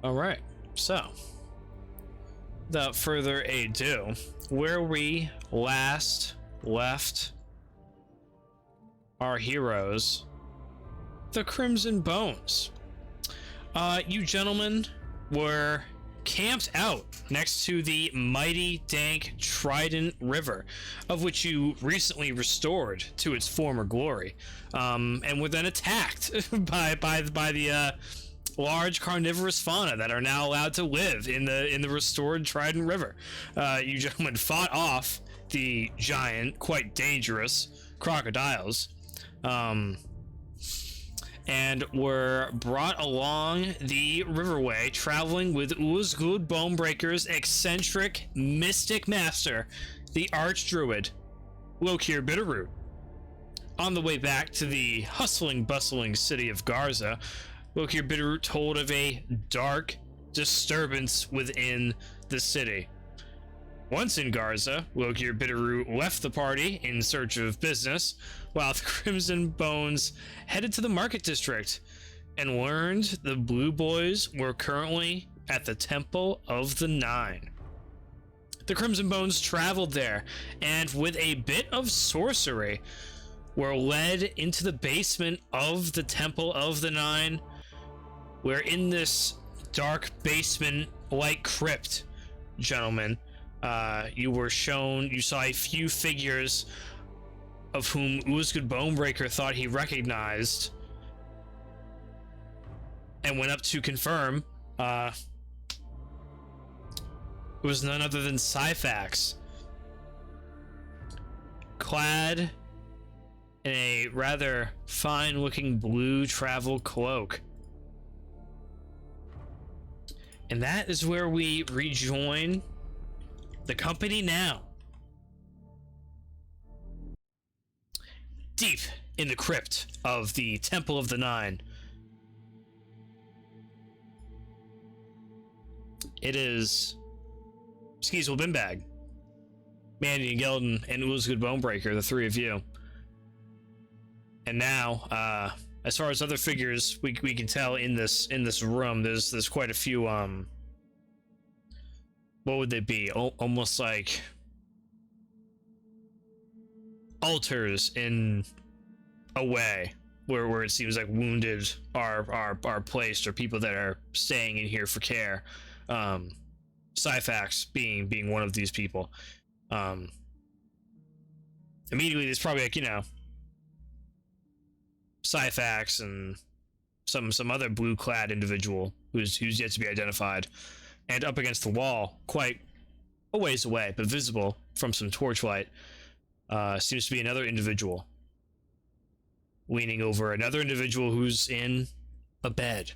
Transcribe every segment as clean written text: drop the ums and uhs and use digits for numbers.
All right, so without further ado, where we last left our heroes, the Crimson Bones. You gentlemen were camped out next to the mighty dank Trident River, of which you recently restored to its former glory, and were then attacked by the large carnivorous fauna that are now allowed to live in the restored Trident River. You gentlemen fought off the giant, quite dangerous crocodiles, and were brought along the riverway, traveling with Ulzgud Bone-Breaker's eccentric mystic master, the Archdruid, Lokir Bitterroot. On the way back to the hustling, bustling city of Garza, Lokir Bitterroot told of a dark disturbance within the city. Once in Garza, Lokir Bitterroot left the party in search of business, while the Crimson Bones headed to the market district and learned the Blue Boys were currently at the Temple of the Nine. The Crimson Bones traveled there, and with a bit of sorcery, were led into the basement of the Temple of the Nine, where in this dark basement-like crypt, gentlemen, you saw a few figures of whom Ulzgud Bone-Breaker thought he recognized, and went up to confirm. It was none other than Syphax, clad in a rather fine-looking blue travel cloak. And that is where we rejoin the company now. Deep in the crypt of the Temple of the Nine. It is Skeezewell, Binbag, Mandion, Gelden, and Ulzgud Bone-Breaker, the three of you. And now, as far as other figures we can tell in this room, there's quite a few, what would they be? Almost like altars in a way, where it seems like wounded are placed, or people that are staying in here for care. Syphax being one of these people. Immediately there's probably, like, Syphax and some other blue clad individual who's yet to be identified. And up against the wall, quite a ways away, but visible from some torchlight, seems to be another individual leaning over another individual who's in a bed.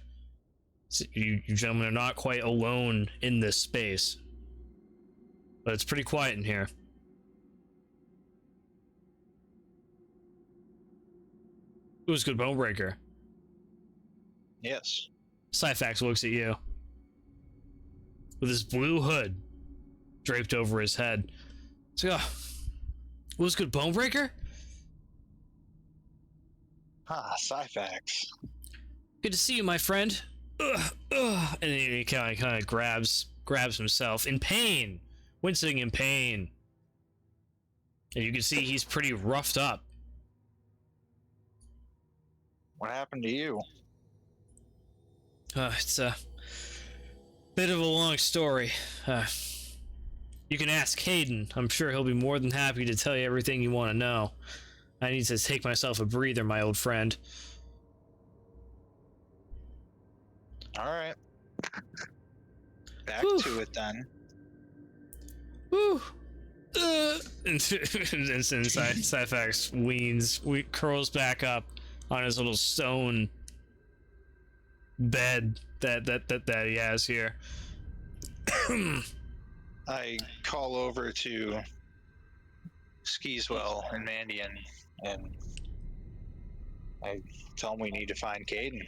So you gentlemen are not quite alone in this space, but it's pretty quiet in here. Ulzgud Bone-Breaker. Yes. Syphax looks at you with his blue hood draped over his head. So, Ulzgud Bone-Breaker? Ah, Syphax. Good to see you, my friend. And he kind of grabs himself in pain, wincing in pain. And you can see he's pretty roughed up. What happened to you? It's a bit of a long story. You can ask Hayden. I'm sure he'll be more than happy to tell you everything you want to know. I need to take myself a breather, my old friend. Alright. Back to it then. Woo! And Syphax curls back up on his little stone bed that he has here. I call over to Skeezewell and Mandion, and I tell them we need to find Caden.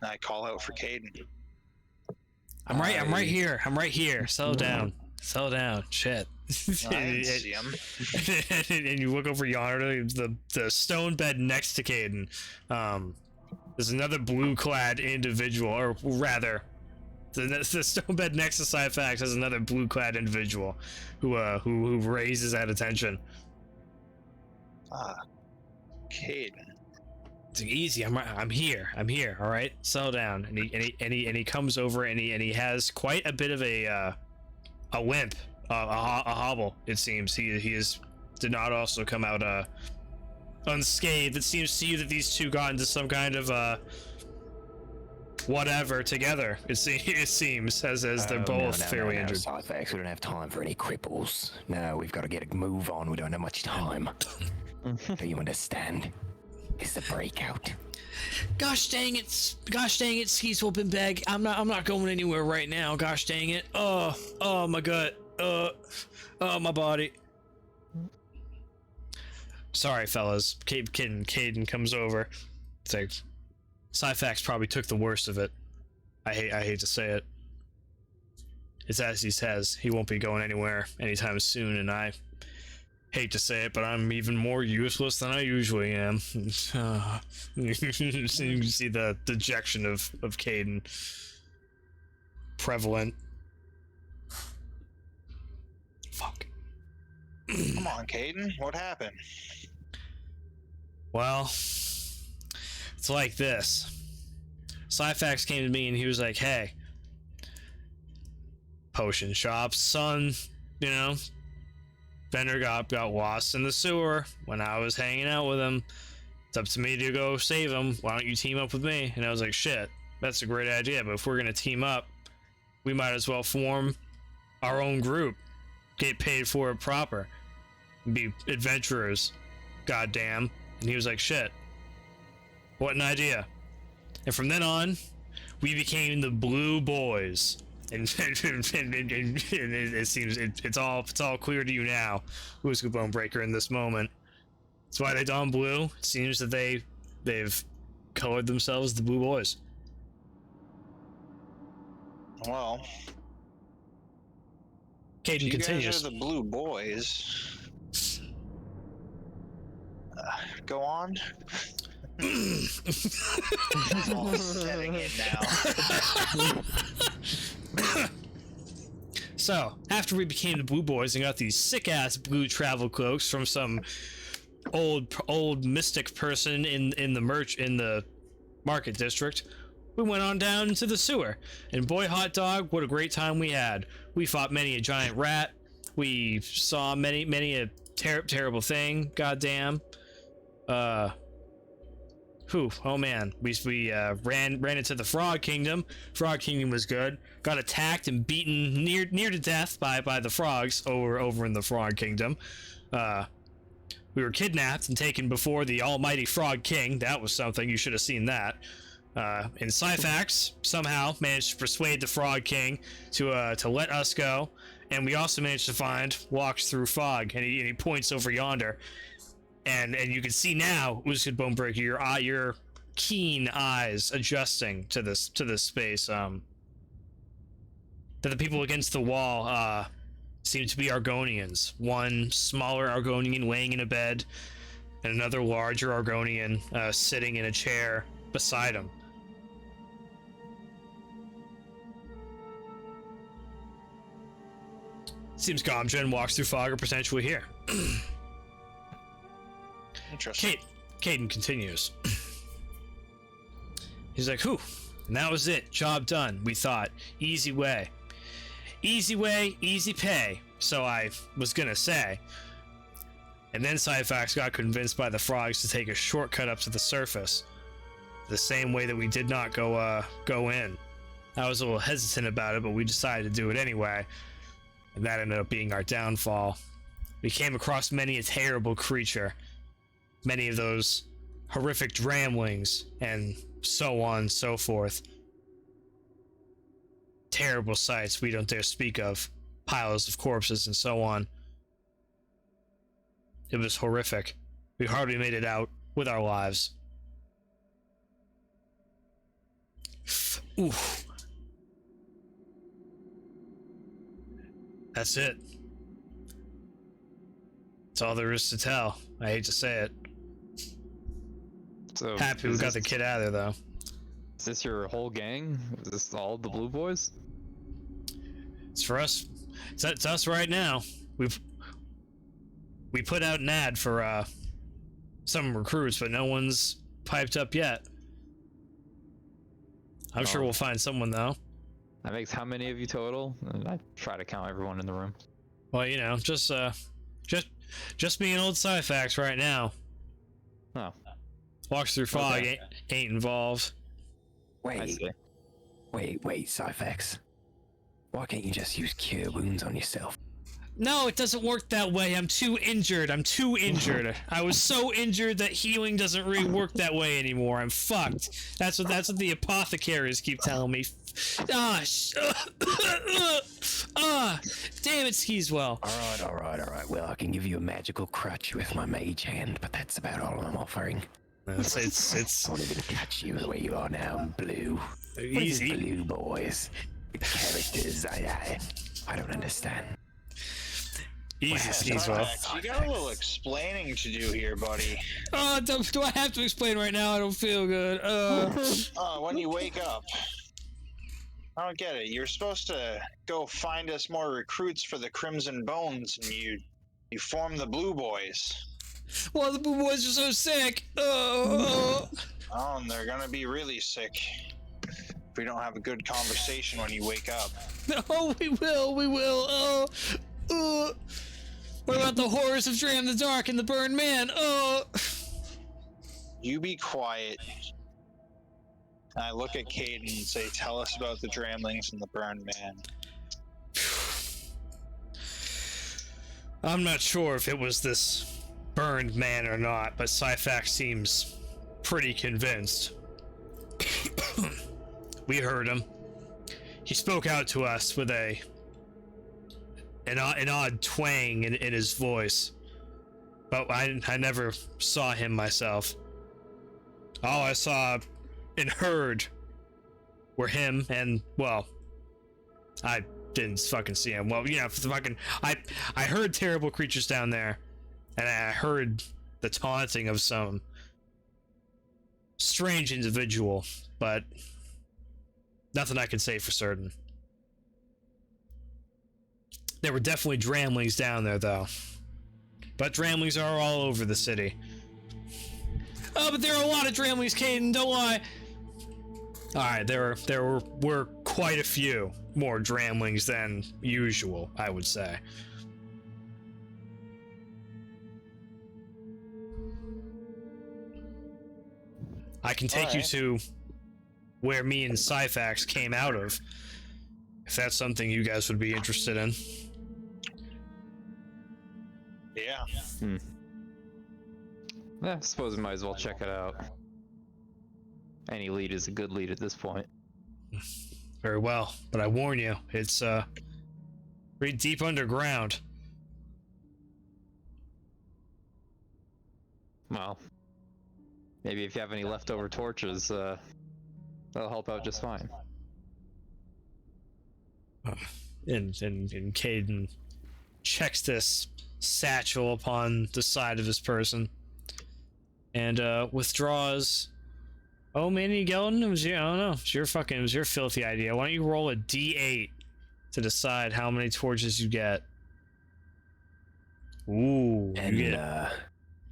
And I call out for Caden. I'm right here. Settle down. Shit. I see him. And you look over yonder, the stone bed next to Caden. There's another blue-clad individual, or rather, The stone bed next to Syphax has another blue-clad individual who raises that attention. Caden. It's like, easy. I'm here. All right, settle down. And he comes over and he has quite a bit of a limp, a hobble. It seems did not also come out unscathed. It seems to you that these two got into some kind of whatever together. It seems as they're both fairly injured. Syphax, we don't have time for any cripples. No, we've got to get a move on. We don't have much time. Do you understand? It's a breakout. Gosh dang it, Skeezewell, Binbag. I'm not going anywhere right now. Gosh dang it. Oh my gut. Oh my body. Sorry, fellas. Caden comes over. It's like, Syphax probably took the worst of it. I hate to say it. It's as he says. He won't be going anywhere anytime soon, and I hate to say it, but I'm even more useless than I usually am. You can see the dejection of Caden prevalent. Fuck. Come on, Caden. What happened? Well, it's like this. Syphax came to me and he was like, hey, potion shop, son, you know, vendor got lost in the sewer when I was hanging out with him. It's up to me to go save him. Why don't you team up with me? And I was like, shit, that's a great idea, but if we're gonna team up, we might as well form our own group, get paid for it proper, be adventurers, goddamn. And he was like, shit, what an idea. And from then on, we became the Blue Boys. And it seems it's all clear to you now, Ulzgud Bone-Breaker, in this moment. That's why they don blue. It seems that they've colored themselves the Blue Boys. Well, Caden continues. You guys are the Blue Boys. Go on. All setting in now. So, after we became the Blue Boys and got these sick-ass blue travel cloaks from some old mystic person in the market district, we went on down into the sewer. And boy, hot dog, what a great time we had. We fought many a giant rat. We saw many a terrible thing. Goddamn. Oh man, we ran into the Frog Kingdom. Frog Kingdom was good. Got attacked and beaten near to death by the frogs over in the Frog Kingdom. We were kidnapped and taken before the almighty Frog King. That was something. You should have seen that. And Syphax somehow managed to persuade the Frog King to let us go. And we also managed to walks through fog, and he points over yonder. And you can see now, Ulzgud Bone-Breaker, your keen eyes adjusting to this space. That the people against the wall seem to be Argonians. One smaller Argonian laying in a bed, and another larger Argonian sitting in a chair beside him. Seems Gomjen walks through fog are potentially here. Interesting. Caden continues. He's like, whew, and that was it. Job done, we thought. Easy way, easy pay, so I was gonna say. And then Syphax got convinced by the frogs to take a shortcut up to the surface, the same way that we did not go in. I was a little hesitant about it, but we decided to do it anyway, and that ended up being our downfall. We came across many a terrible creature, many of those horrific dramlings, and so on and so forth. Terrible sights we don't dare speak of. Piles of corpses and so on. It was horrific. We hardly made it out with our lives. Oof. That's it. That's all there is to tell. I hate to say it. So happy we got the kid out of there, though. Is this your whole gang? Is this all the blue boys? It's for us. It's us right now. We put out an ad for some recruits, but no one's piped up yet. I'm sure we'll find someone though. That makes how many of you total? And I try to count everyone in the room. Well, you know, just me and old Syphax right now. Oh. Walks through fog Okay. ain't involved. I Wait, see. wait, Syphax. Why can't you just use cure wounds on yourself? No, it doesn't work that way. I'm too injured. I was so injured that healing doesn't really work that way anymore. I'm fucked. That's what the apothecaries keep telling me. Damn it, Skeezewell. All right. Well, I can give you a magical crutch with my mage hand, but that's about all I'm offering. It's I won't even touch you the way you are now, blue. What is easy. this blue boys? The characters, I don't understand. Easy, Skeezewell. You got a little explaining to do here, buddy. Do I have to explain right now? I don't feel good. When you wake up. I don't get it. You're supposed to go find us more recruits for the Crimson Bones, and you form the Blue Boys. Well, the blue boys are so sick. Oh, and they're gonna be really sick if we don't have a good conversation when you wake up. Oh, we will. What about the horrors of Dram the Dark and the Burned Man? You be quiet. And I look at Caden and say, tell us about the Dramlings and the Burned Man. I'm not sure if it was this Burned Man or not, but Syphax seems pretty convinced. We heard him. He spoke out to us with an odd twang in his voice, but I never saw him myself. All I saw and heard were him and, well, I didn't fucking see him. Well, you know, I heard terrible creatures down there, and I heard the taunting of some strange individual, but nothing I can say for certain. There were definitely Dramlings down there, though. But Dramlings are all over the city. Oh, but there are a lot of Dramlings, Caden, don't lie. Alright, there were quite a few more Dramlings than usual, I would say. I can take you to where me and Syphax came out of, if that's something you guys would be interested in. Yeah. Yeah, I suppose we might as well check it out. Any lead is a good lead at this point. Very well, but I warn you, it's pretty deep underground. Well, maybe if you have any leftover torches, that'll help out just fine. And Caden checks this satchel upon the side of his person and withdraws. Oh, Mandion Gelden, it was your, I don't know, it was your filthy idea. Why don't you roll a D8 to decide how many torches you get? Ooh, And you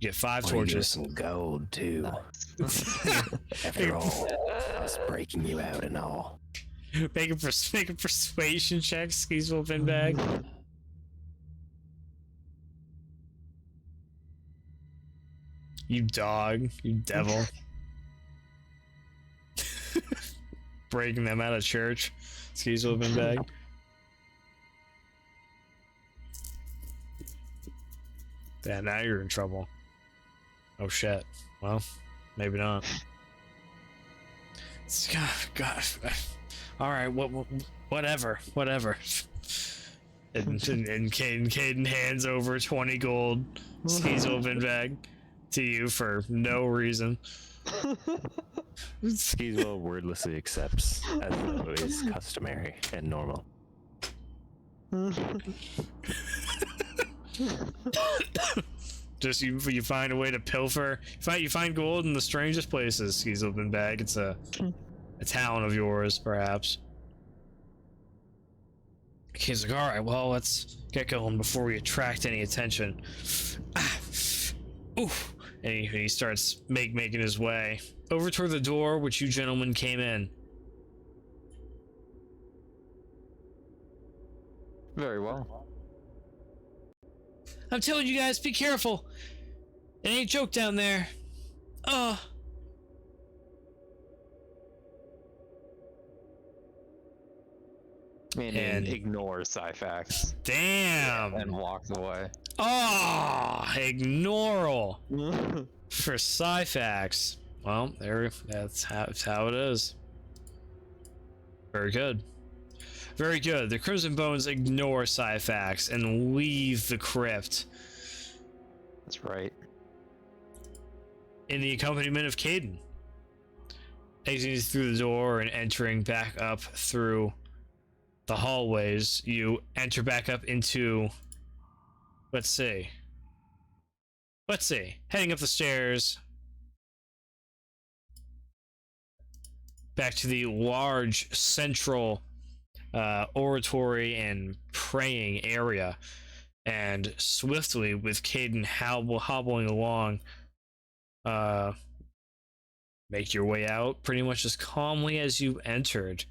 get 5 torches. Some gold too. After all, us breaking you out and all. Make a persuasion check, Skeezewell Binbag. You dog, you devil. Breaking them out of church, Skeezewell Binbag. Yeah, now you're in trouble. Oh shit. Well, maybe not. God. All right. Whatever. And Caden hands over 20 gold, Skeezewell Binbag, to you for no reason. Skeezewell wordlessly accepts, as though is customary and normal. Just you find a way to pilfer. You find gold in the strangest places, Skeezewell Binbag. a town of yours, perhaps. He's like, all right, well, let's get going before we attract any attention. Ah, oof. And he starts making his way over toward the door which you gentlemen came in. Very well. I'm telling you guys, be careful. It ain't a joke down there. And ignores Syphax Damn. and walks away. Ignoral for Syphax. Well, that's how it is. Very good. Very good. The Crimson Bones ignore Syphax and leave the crypt. That's right. In the accompaniment of Caden. Exiting through the door and entering back up through the hallways, you enter back up into, let's see, heading up the stairs back to the large central oratory and praying area, and swiftly, with Caden hobbling along, make your way out pretty much as calmly as you entered,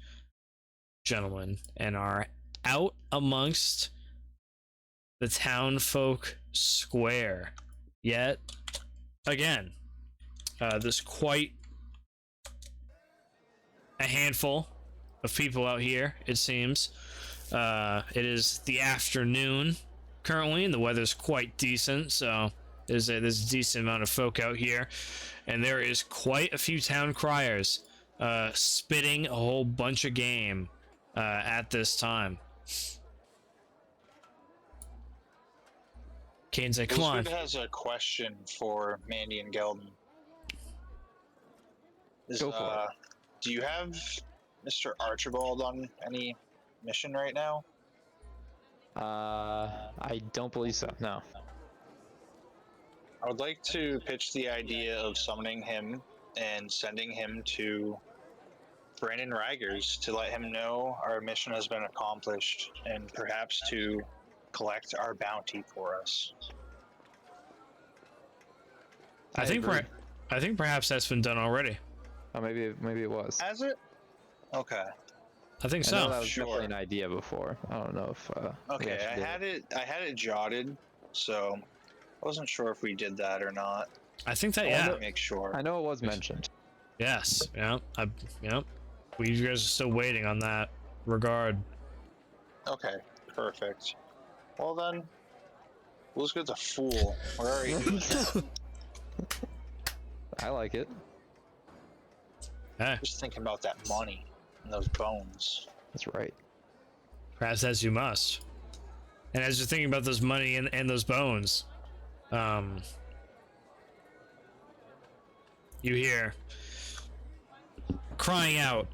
gentlemen, and are out amongst the town folk square. Yet again, there's quite a handful of people out here, it seems. It is the afternoon currently, and the weather's quite decent, so there's a decent amount of folk out here, and there is quite a few town criers spitting a whole bunch of game at this time. Kane's like, come on. Ulzgud has a question for Mandion Gelden. Go for it. Do you have Mr. Archibald on any mission right now? I don't believe so, no. I would like to pitch the idea of summoning him and sending him to Brandon Rigers to let him know our mission has been accomplished and perhaps to collect our bounty for us. I think perhaps that's been done already. Oh, maybe it was. Has it? Okay. I think I so. know that was Sure. definitely an idea before. I don't know if we Okay, actually did I had it jotted, so I wasn't sure if we did that or not. I think that, I yeah. wanted to make sure. I know it was mentioned. Yes. Yeah. You guys are still waiting on that regard. Okay, perfect. Well then, Ulzgud's a fool. Where are you? I like it. Hey, Just thinking about that money and those bones. That's right. perhaps as you must. And as you're thinking about this money and those bones, you hear crying out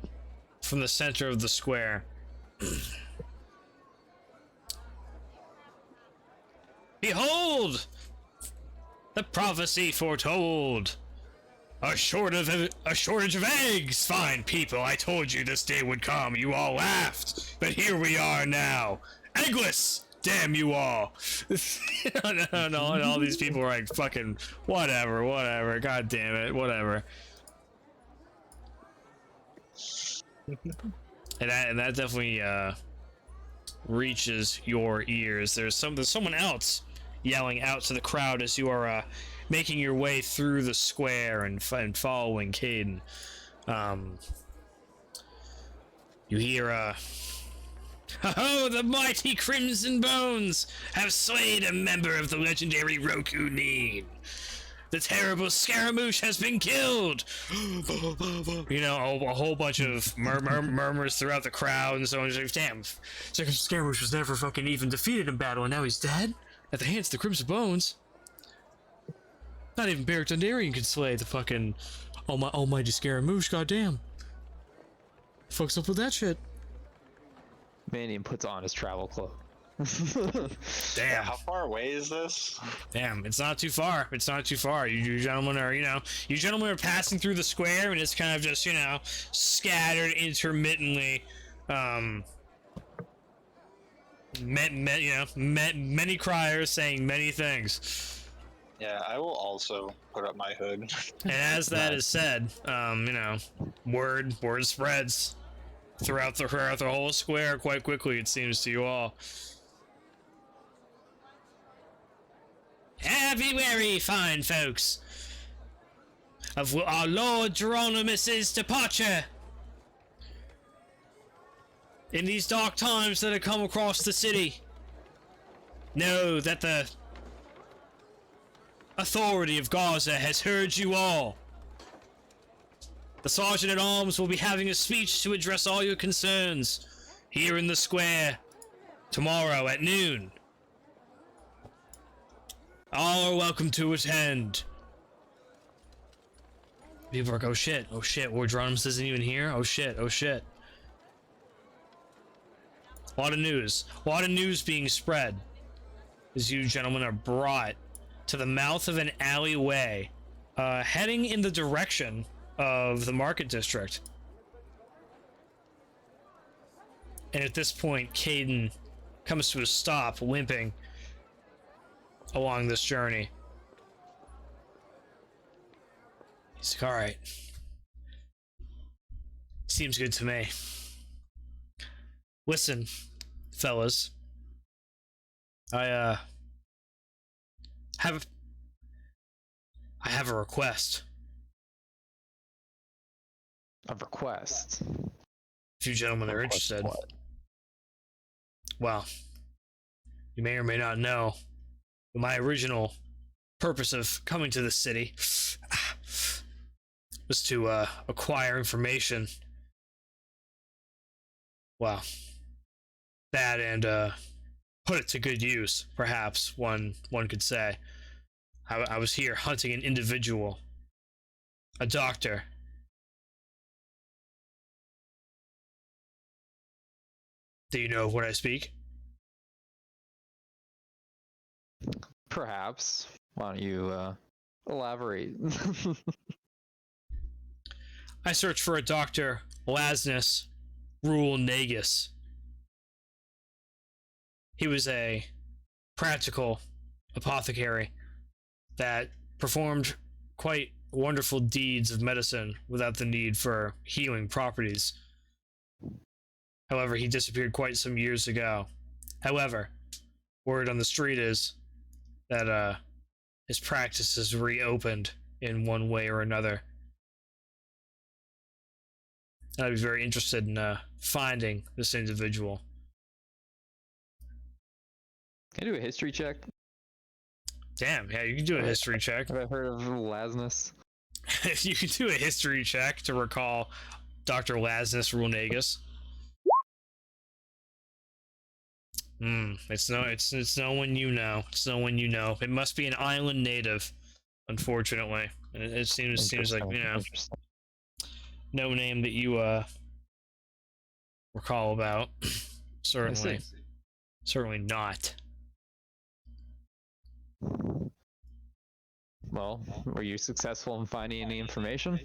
from the center of the square. Behold! The prophecy foretold! A shortage of eggs! Fine people, I told you this day would come. You all laughed, but here we are now. Eggless! Damn you all! And all these people are like, fucking, whatever, god damn it, whatever. And that definitely reaches your ears. There's someone else yelling out to the crowd as you are making your way through the square and following Caden. You hear oh, the mighty Crimson Bones have slain a member of the legendary Roku Nirn. The terrible Scaramouche has been killed. You know, a whole bunch of murmurs throughout the crowd, and so on. Like, damn, Scaramouche was never fucking even defeated in battle, and now he's dead at the hands of the Crimson Bones. Not even Breton could slay the fucking almighty Scaramouche. Goddamn, fucks up with that shit. Mandion puts on his travel cloak. Damn. How far away is this? Damn, it's not too far. It's not too far. You gentlemen are, you gentlemen are passing through the square, and it's kind of just, scattered intermittently. Many criers saying many things. Yeah, I will also put up my hood. And as that is said, word spreads throughout the whole square quite quickly, it seems to you all. Be wary, fine folks, of our Lord Geronimus's departure. In these dark times that have come across the city, know that the authority of Gaza has heard you all. The Sergeant at Arms will be having a speech to address all your concerns here in the square tomorrow at noon. All are welcome to attend. People are like, oh shit, Lord Geronimus isn't even here? Oh shit. A lot of news being spread as you gentlemen are brought to the mouth of an alleyway, heading in the direction of the market district. And at this point, Caden comes to a stop, limping along this journey. He's like, all right. Seems good to me. Listen, fellas. I have a request. A request? If you gentlemen are interested. What? Well, you may or may not know, but my original purpose of coming to this city was to acquire information. Well, that and put it to good use, perhaps one could say. I was here hunting an individual, a doctor. Do you know of what I speak? Perhaps. Why don't you elaborate? I searched for a Dr. Lasnus Rule Nagus. He was a practical apothecary that performed quite wonderful deeds of medicine without the need for healing properties. However, he disappeared quite some years ago. However, word on the street is that his practice has reopened in one way or another. And I'd be very interested in finding this individual. Can I do a history check? Damn, yeah, you can do a history check. Have I heard of Lasnus? You can do a history check to recall Dr. Lasnus Runagus. It's no one you know. It's no one you know. It must be an island native, unfortunately. And it seems like, no name that you recall about. Certainly not. Well, were you successful in finding any information?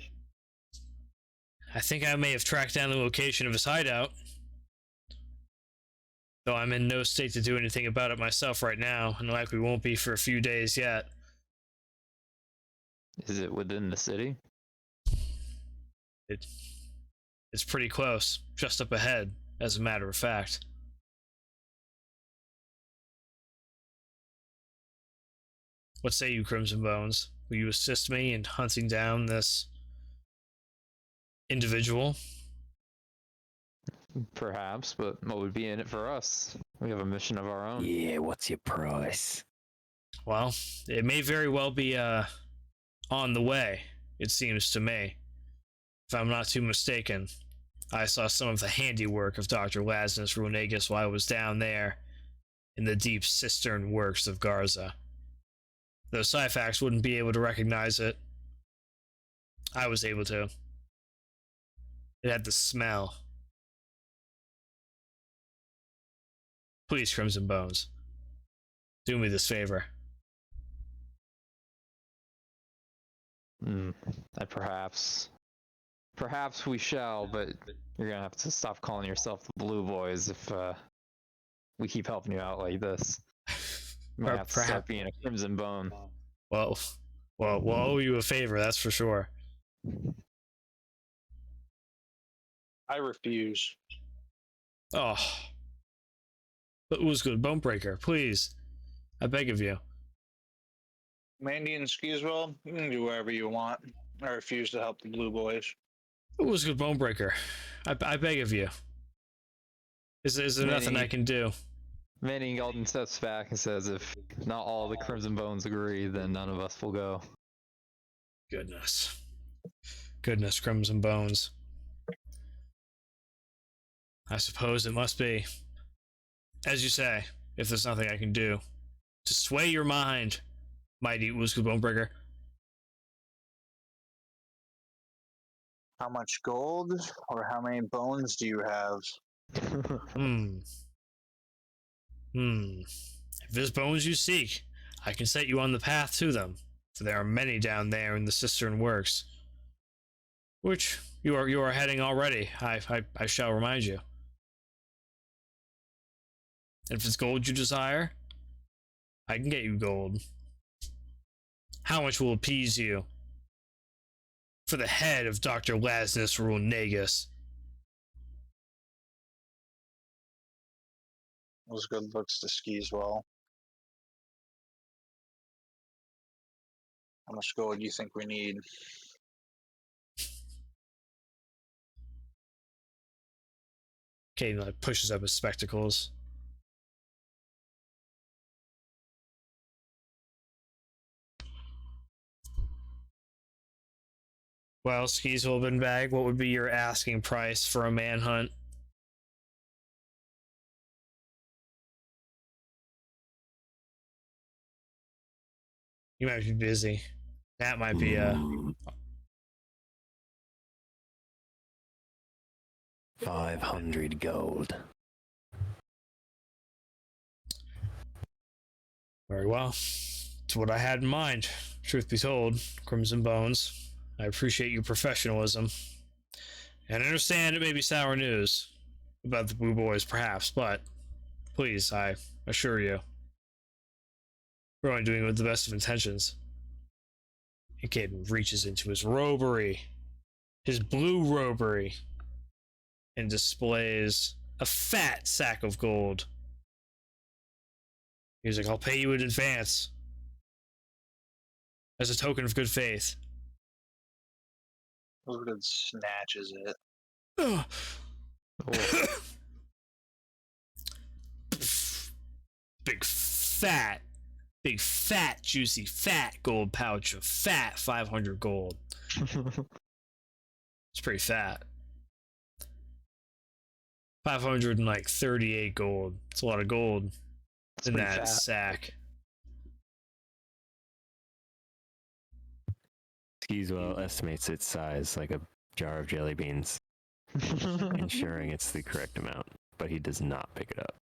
I think I may have tracked down the location of his hideout. Though I'm in no state to do anything about it myself right now, and likely won't be for a few days yet. Is it within the city? It's pretty close, just up ahead, as a matter of fact. What say you, Crimson Bones? Will you assist me in hunting down this individual? Perhaps, but what would be in it for us? We have a mission of our own. Yeah, what's your price? Well, it may very well be on the way, it seems to me. If I'm not too mistaken, I saw some of the handiwork of Dr. Lasnus Runagus while I was down there in the deep cistern works of Garza. Though Syphax wouldn't be able to recognize it, I was able to. It had the smell. Please, Crimson Bones. Do me this favor. Perhaps we shall, but you're gonna have to stop calling yourself the Blue Boys if we keep helping you out like this. You might have to start being a Crimson Bone. Well, we'll owe you a favor, that's for sure. I refuse. Oh. But Ulzgud Bone-Breaker, please. I beg of you. Mandion and Skeezewell, you can do whatever you want. I refuse to help the Blue Boys. Ulzgud Bone-Breaker, I beg of you. Is there nothing I can do? Mandion Gelden steps back and says, if not all the Crimson Bones agree, then none of us will go. Goodness. Goodness, Crimson Bones. I suppose it must be. As you say, if there's nothing I can do to sway your mind, mighty Ulzgud Bone-Breaker. How much gold or how many bones do you have? If there's bones you seek, I can set you on the path to them, for there are many down there in the cistern works. Which you are heading already, I shall remind you. And if it's gold you desire, I can get you gold. How much will appease you? For the head of Dr. Lasnus Runegus. Those good looks to Skeezewell. How much gold do you think we need? Caden pushes up his spectacles. Well, Skeezewell Binbag, what would be your asking price for a manhunt? You might be busy. That might be 500 gold. Very well. It's what I had in mind. Truth be told, Crimson Bones. I appreciate your professionalism. And I understand it may be sour news about the Blue Boys, perhaps, but please, I assure you, we're only doing it with the best of intentions. And Caden reaches into his robery, his blue robery, and displays a fat sack of gold. He's like, I'll pay you in advance as a token of good faith. Ulzgud snatches it. Oh. Big fat, juicy, fat gold pouch of fat 500 gold. It's pretty fat. 538 gold. It's a lot of gold in that fat. sack. Skeezewell estimates its size like a jar of jelly beans, ensuring it's the correct amount, but he does not pick it up.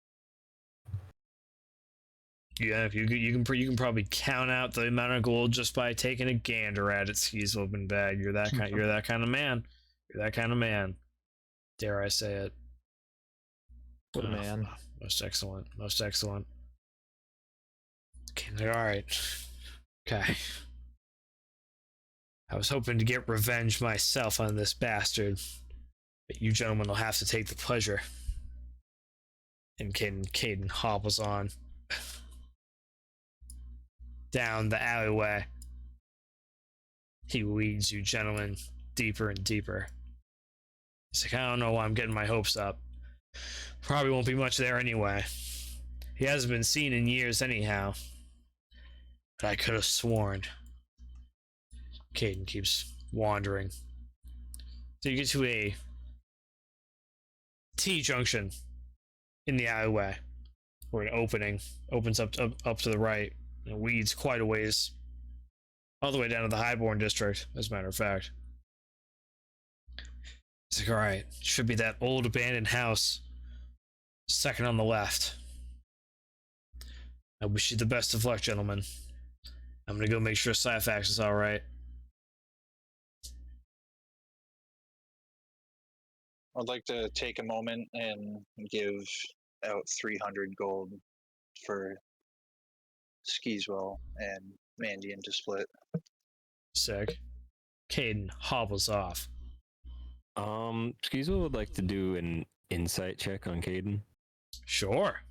Yeah, if you can probably count out the amount of gold just by taking a gander at it, Skeezewell Binbag. You're that kind of man. You're that kind of man. Dare I say it? What a man. Most excellent. Most excellent. Okay, all right. Okay. I was hoping to get revenge myself on this bastard, but you gentlemen will have to take the pleasure. And Caden hobbles on down the alleyway. He leads you gentlemen deeper and deeper. He's like, I don't know why I'm getting my hopes up. Probably won't be much there anyway. He hasn't been seen in years anyhow. But I could have sworn. Caden keeps wandering. So you get to a T-junction in the alleyway, where an opening opens up to the right and leads quite a ways, all the way down to the Highborn district, as a matter of fact. He's like, alright, should be that old abandoned house, second on the left. I wish you the best of luck, gentlemen. I'm gonna go make sure Syphax is alright. I'd like to take a moment and give out 300 gold for Skeezewell and Mandion to split. Sick. Caden hobbles off. Skeezewell would like to do an insight check on Caden. Sure.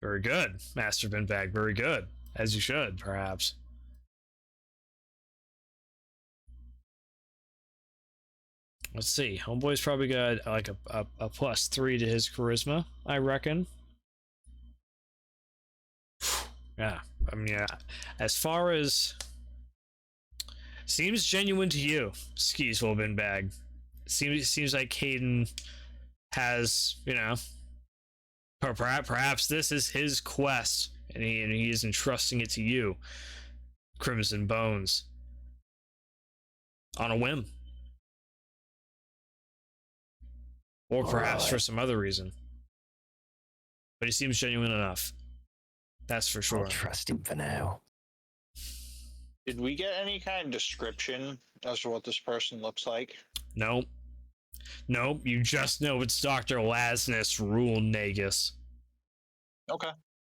Very good, Master Binbag. Very good. As you should, perhaps. Let's see. Homeboy's probably got like a +3 to his charisma, I reckon. Yeah. I mean, yeah. As far as seems genuine to you, Skeezewell Binbag. Seems like Caden has, perhaps this is his quest, and he is entrusting it to you, Crimson Bones, on a whim, or perhaps for some other reason. But he seems genuine enough. That's for sure. I'll trust him for now. Did we get any kind of description as to what this person looks like? Nope. You just know it's Dr. Lasnus Rule Nagus. Okay.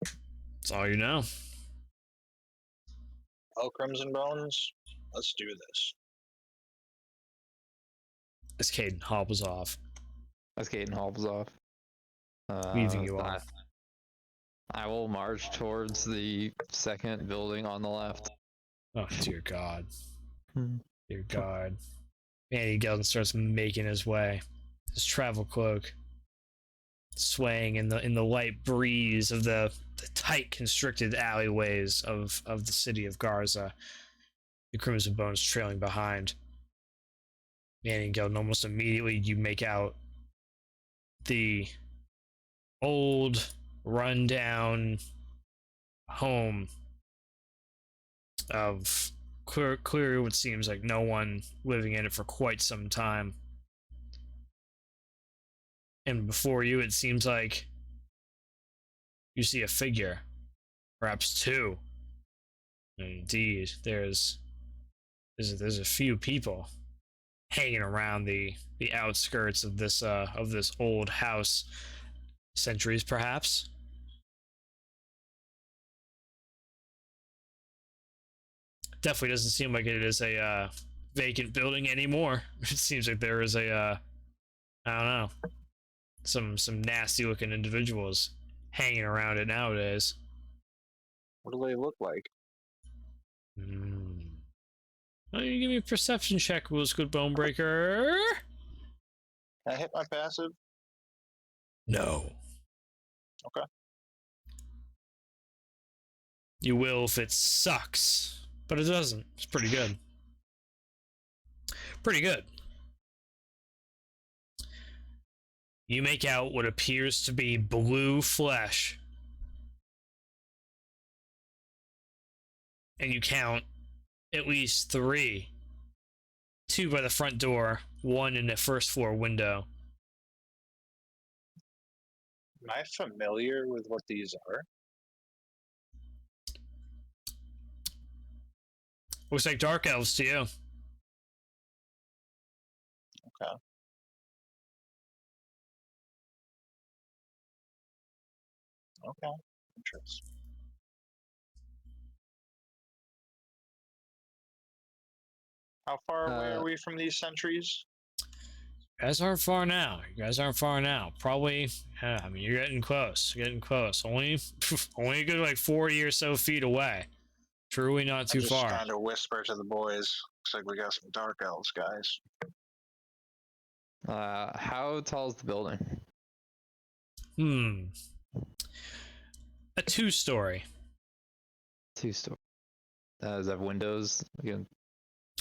That's all you know. Oh, Crimson Bones, let's do this. As Caden hobbles off, leaving you off. I will march towards the second building on the left. Oh, dear God. Dear God. Mandy Gelden starts making his way. His travel cloak swaying in the light breeze of the tight constricted alleyways of the city of Garza. The Crimson Bones trailing behind. Mandy Gelden, almost immediately you make out the old rundown home of clearly what seems like no one living in it for quite some time. And before you, it seems like you see a figure, perhaps two. Indeed, there's a few people hanging around the outskirts of this old house. Centuries, perhaps. Definitely doesn't seem like it is a vacant building anymore. It seems like there is I don't know, some nasty looking individuals hanging around it nowadays. What do they look like? Oh, you give me a perception check, Ulzgud Bone-Breaker. Can I hit my passive? No. Okay. You will if it sucks, but it doesn't. It's pretty good. Pretty good. You make out what appears to be blue flesh. And you count at least 3. 2 by the front door, 1 in the first floor window. Am I familiar with what these are? Looks like dark elves to you. Okay. Okay. Interesting. How far away are we from these sentries? You guys aren't far now. Probably, I mean, you're getting close. Only a good like 40 or so feet away. Truly not too far. Just kind of whisper to the boys. Looks like we got some dark elves, guys. How tall is the building? A 2-story. 2-story. Does it have windows? Again.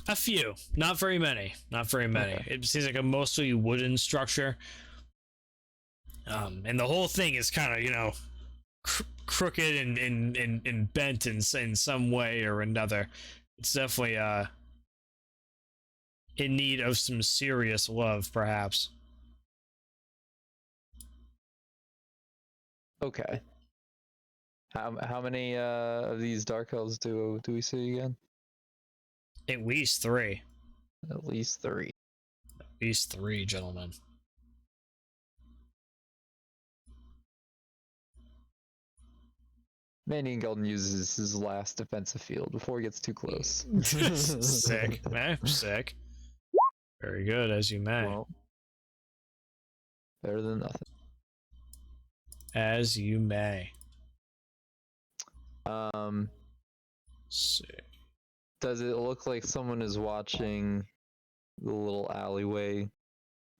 A few, not very many. Okay. It seems like a mostly wooden structure. And the whole thing is kind of, crooked and bent in some way or another. It's definitely in need of some serious love, perhaps. Okay. How many of these dark elves do we see again? At least three. At least 3. At least 3, gentlemen. Mandion Gelden uses his last defensive field before he gets too close. Sick. Sick. Very good, as you may. Well, better than nothing. As you may. Sick. Does it look like someone is watching the little alleyway,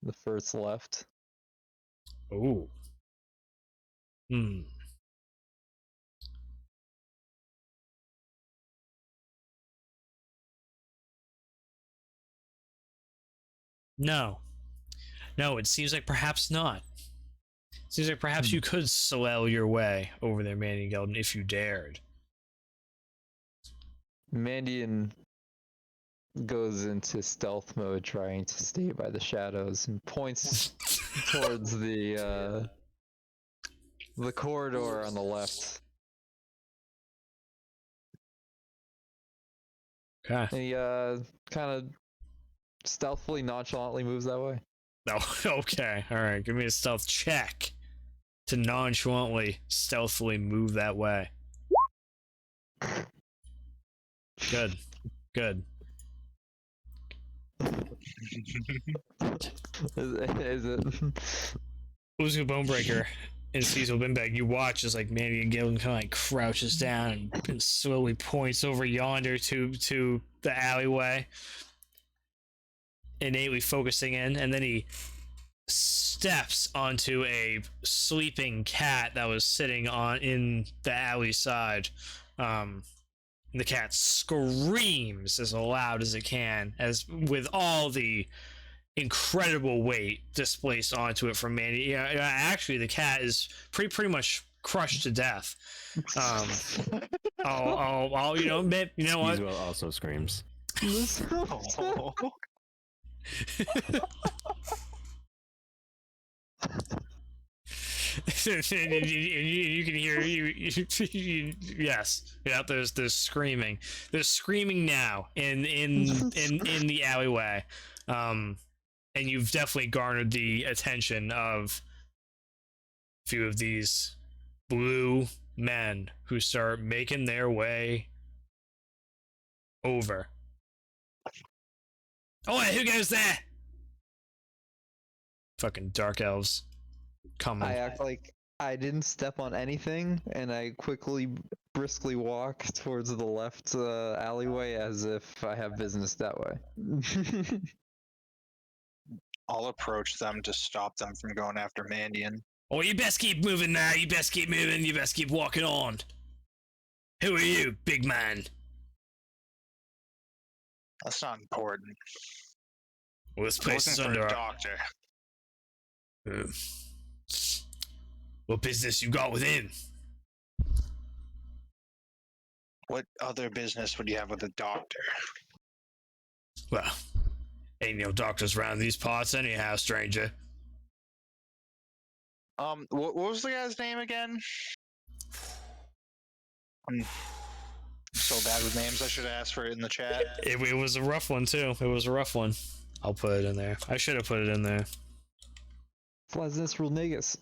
the first left? Ooh. Hmm. No. No, it seems like perhaps not. Seems like perhaps you could swell your way over there, Mandion Gelden, if you dared. Mandion goes into stealth mode, trying to stay by the shadows, and points towards the corridor on the left. Okay. And he kind of stealthily, nonchalantly moves that way. Oh, okay. Alright, give me a stealth check to nonchalantly, stealthily move that way. Good. Good. Is it? Ulzgud Bone-Breaker and Skeezewell Binbag, you watch as like Mandion Gelden kind of like crouches down and slowly points over yonder to the alleyway, innately focusing in, and then he steps onto a sleeping cat that was sitting in the alley side. The cat screams as loud as it can, as with all the incredible weight displaced onto it from Mandy. Yeah, actually, the cat is pretty much crushed to death. I'll you know what? Skeezewell also screams. You can hear yes, yeah. There's screaming. There's screaming now in the alleyway, and you've definitely garnered the attention of a few of these blue men who start making their way over. Oh, wait, who goes there? Fucking dark elves. Coming. I act like I didn't step on anything, and I quickly, briskly walk towards the left alleyway as if I have business that way. I'll approach them to stop them from going after Mandion. Oh, you best keep moving now. You best keep moving. You best keep walking on. Who are you, big man? That's not important. Well, this I'm place is looking for under a our... doctor. What business you got with him? What other business would you have with a doctor? Well, ain't no doctors around these parts anyhow, stranger. What was the guy's name again? I'm so bad with names. I should ask for it in the chat. It was a rough one too. It was a rough one. I'll put it in there. I should have put it in there. Flasness rule negus.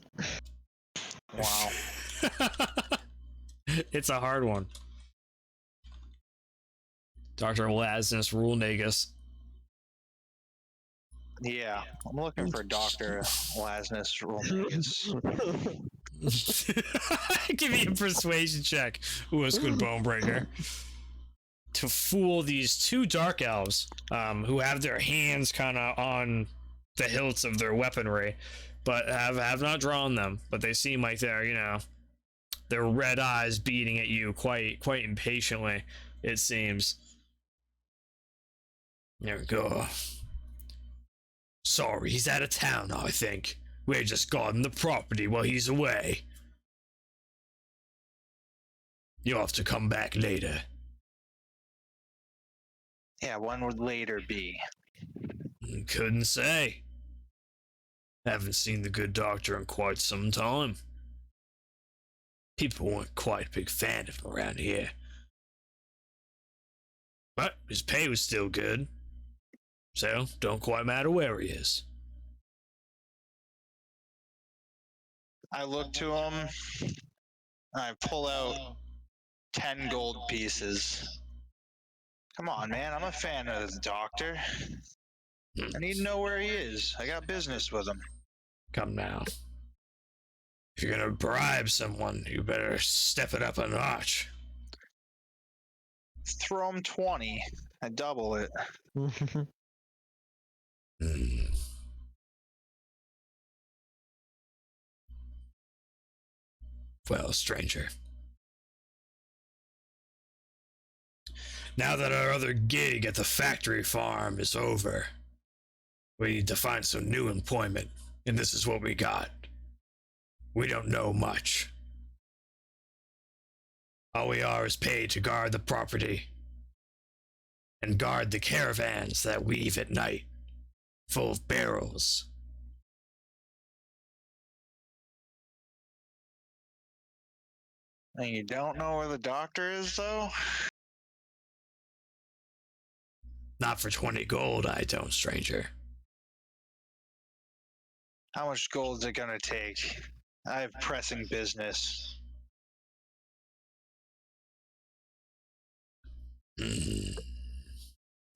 Wow. It's a hard one. Dr. Lasness Rule Negus. Yeah, I'm looking for Dr. Lasness Romagus. Give me a persuasion check, Ulzgud Bone-Breaker, to fool these two dark elves, who have their hands kind of on the hilts of their weaponry, but have not drawn them. But they seem like they're, their red eyes beating at you quite impatiently, it seems. There we go. Sorry, he's out of town, I think. We're just guarding the property while he's away. You'll have to come back later. Yeah, when would later be? Couldn't say. Haven't seen the good doctor in quite some time. People weren't quite a big fan of him around here. But his pay was still good. So, don't quite matter where he is. I look to him. I pull out 10 gold pieces. Come on, man. I'm a fan of the doctor. I need to know where he is. I got business with him. Come now. If you're gonna bribe someone, you better step it up a notch. Throw him 20. I double it. Well, stranger. Now that our other gig at the factory farm is over, we need to find some new employment, and this is what we got. We don't know much. All we are is paid to guard the property and guard the caravans that weave at night, full of barrels. And you don't know where the doctor is, though? Not for 20 gold, I don't, stranger. How much gold is it gonna take? I have pressing business.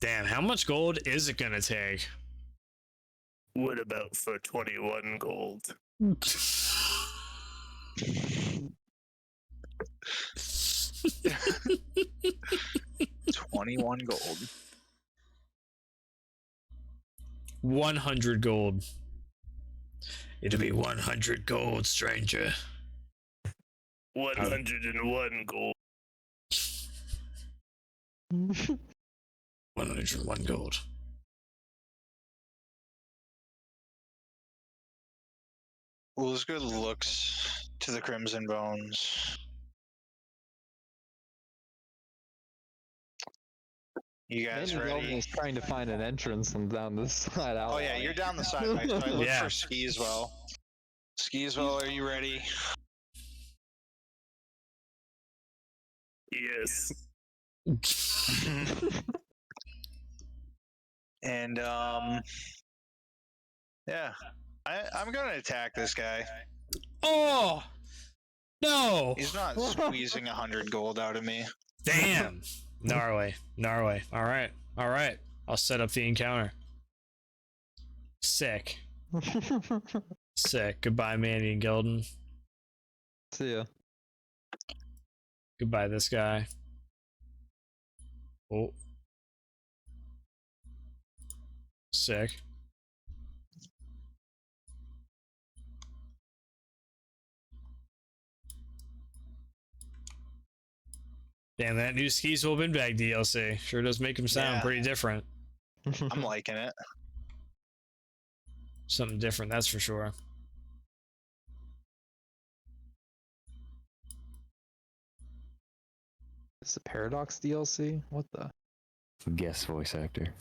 Damn, how much gold is it gonna take? What about for 21 gold? 21 gold. 100 gold. It'll be 100 gold, stranger. 101 gold. 101 gold. Ulzgud looks to the Crimson Bones. You guys Maybe Gelden ready? is trying to find an entrance and down this side out. Oh yeah, you're down the side, Mike. So I look Yeah. for Skeezewell. Skeezewell, are you ready? Yes. And yeah, I'm gonna attack this guy. Oh! No! He's not squeezing 100 gold out of me. Damn! Gnarly. Gnarly. Alright. Alright. I'll set up the encounter. Sick. Sick. Goodbye, Mandy and Gelden. See ya. Goodbye, this guy. Oh. Sick. Damn, that new Skeezewell Binbag DLC sure does make him sound Yeah. pretty different. I'm liking it. Something different, that's for sure. Is the Paradox DLC? What the? Guest voice actor.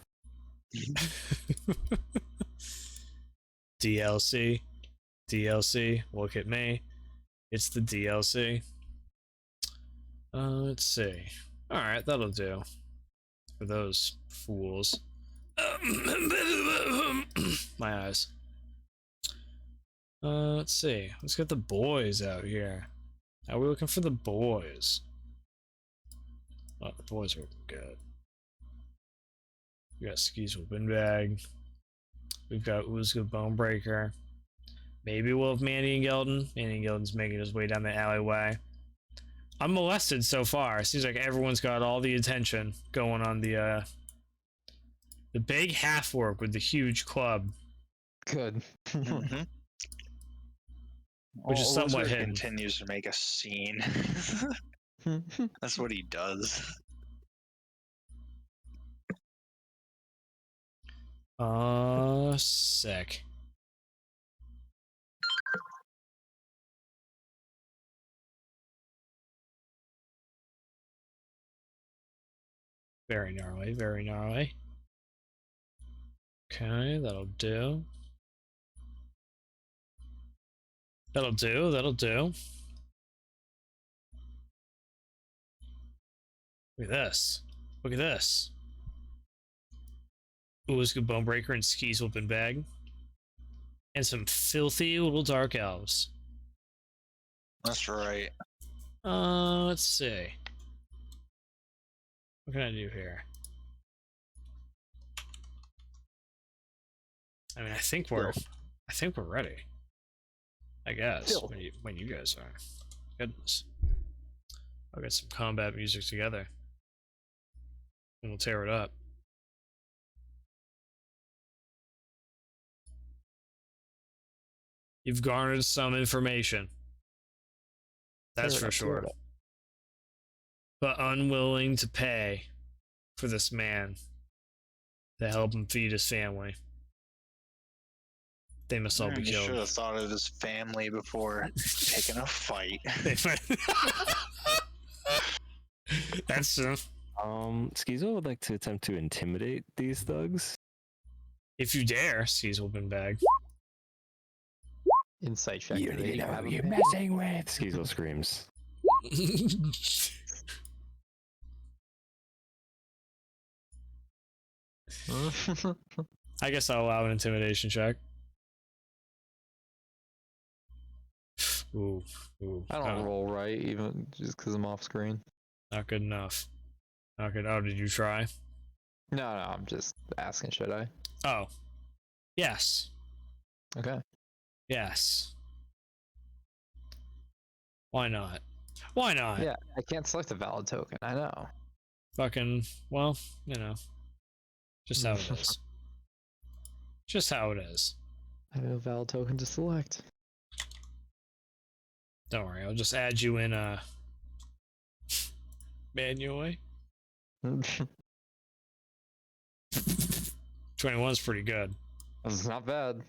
DLC. DLC. Look at me. It's the DLC. Let's see. Alright, that'll do. For those fools. My eyes. Let's see. Let's get the boys out here. How are we looking for the boys? Oh, the boys are looking good. We got Skeezewell Binbag. We've got Ulzgud Bone-Breaker. Maybe we'll have Mandion Gelden. Mandion Gelden's making his way down the alleyway. I'm molested so far. Seems like everyone's got all the attention going on the big Half-Orc with the huge club. Good. Mm-hmm. Which is somewhat Ulzgud hidden. continues to make a scene. That's what he does. Sick. Very gnarly, very gnarly. Okay, that'll do. That'll do, that'll do. Look at this. Look at this. Ulzgud Bone-Breaker and Skeezewell Binbag. And some filthy little dark elves. That's right. Let's see. What can I do here? I mean, I think we're ready. I guess when you guys are. Goodness. I'll get some combat music together. And we'll tear it up. You've garnered some information. That's for sure. But unwilling to pay for this man to help him feed his family. They must all be You killed. should have thought of his family before taking a fight. That's true. Skeezewell would like to attempt to intimidate these thugs. If you dare, Skeezewell Binbag. Insight check. You don't even know have who a you're bit. messing with. Skeezewell screams. I guess I'll allow an intimidation check. Ooh. I don't roll right, even just because I'm off screen. Not good enough. Not good. Oh, did you try? No, I'm just asking, should I? Oh. Yes. Okay. Yes. Why not? Why not? Yeah, I can't select a valid token, I know. Fucking, well, you know. Just how it is. Just how it is. I have a valid token to select. Don't worry, I'll just add you in manually. 21's pretty good. That's not bad.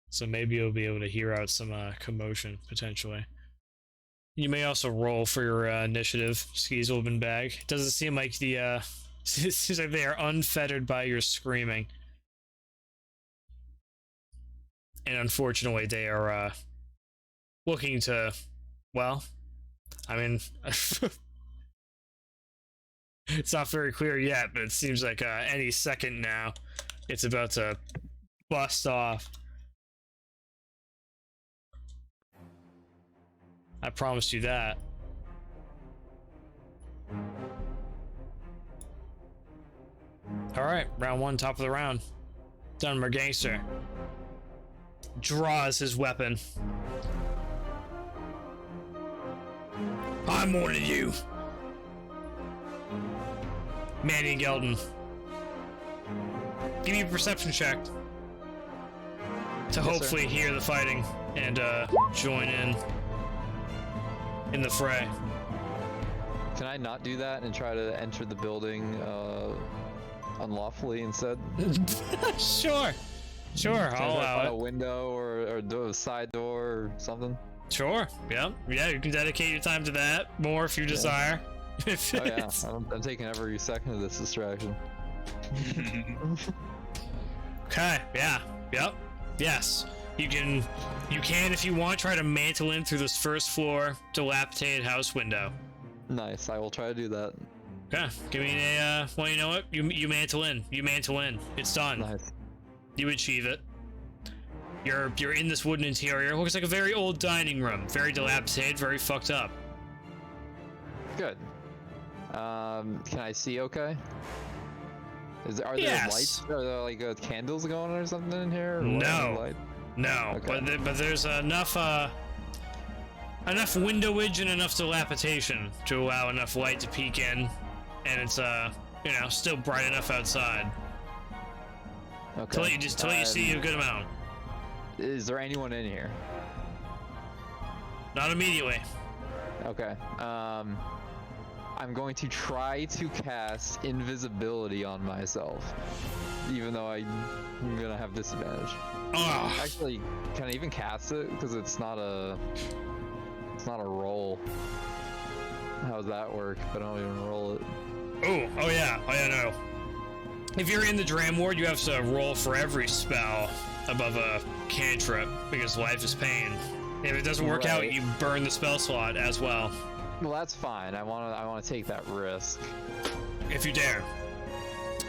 So maybe you'll be able to hear out some commotion, potentially. You may also roll for your initiative, Skeezewell Binbag. It doesn't seem like it seems like they are unfettered by your screaming. And unfortunately, they are looking to, well, I mean, it's not very clear yet, but it seems like any second now, it's about to bust off. I promised you that. Alright, round one, top of the round. Dunmer Gangster draws his weapon. I'm warning you. Mandion Gelden. Give me a perception check to hopefully hear the fighting and join in the fray. Can I not do that and try to enter the building unlawfully instead? Sure. Sure, Can I'll I allow find it. a window or a side door or something? Sure, yeah, you can dedicate your time to that more if you desire. If Oh yeah, it's- I'm taking every second of this distraction. Okay, yeah, yep, yes. You can if you want, try to mantle in through this first floor dilapidated house window. Nice, I will try to do that. Okay, give me a, well, you know what? You mantle in. You mantle in. It's done. Nice. You achieve it. You're in this wooden interior. It looks like a very old dining room. Very dilapidated, very fucked up. Good. Can I see okay? Are there Yes. lights? Are there like candles going or something in here? Or No. light? No, Okay. but there's enough windowage and enough dilapidation to allow enough light to peek in, and it's still bright enough outside Okay. to let you see a good amount. Is there anyone in here? Not immediately. Okay. I'm going to try to cast invisibility on myself, even though I'm gonna have disadvantage. Oh, Actually, can I even cast it? Because it's not a roll. How does that work? If I don't even roll it. oh yeah, no. If you're in the Dram Ward, you have to roll for every spell above a cantrip because life is pain. If it doesn't work out, Right. you burn the spell slot as well. Well, that's fine. I wanna take that risk. If you dare.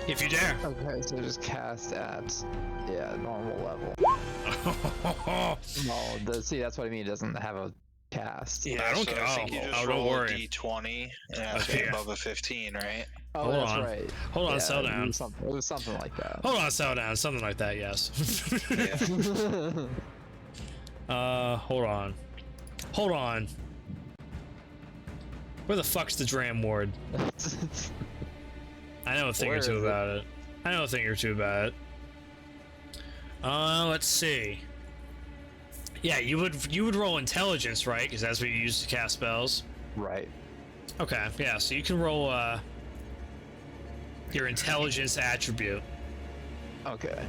If you dare. Okay, so just cast at normal level. No, see, that's what I mean. It doesn't have a cast. Yeah, I don't care. I think you just don't roll worry. a d20 and it has to be above a 15, right? Oh, Hold that's on. right. Hold on, Yeah, settle it down. was something like that. Hold on, settle down. Something like that, yes. Yeah. Hold on. Hold on. Where the fuck's the Dram Ward? I know a thing or two about it. I know a thing or two about it. Let's see. Yeah, you would roll intelligence, right? Because that's what you use to cast spells. Right. Okay, yeah, so you can roll your intelligence attribute. Okay.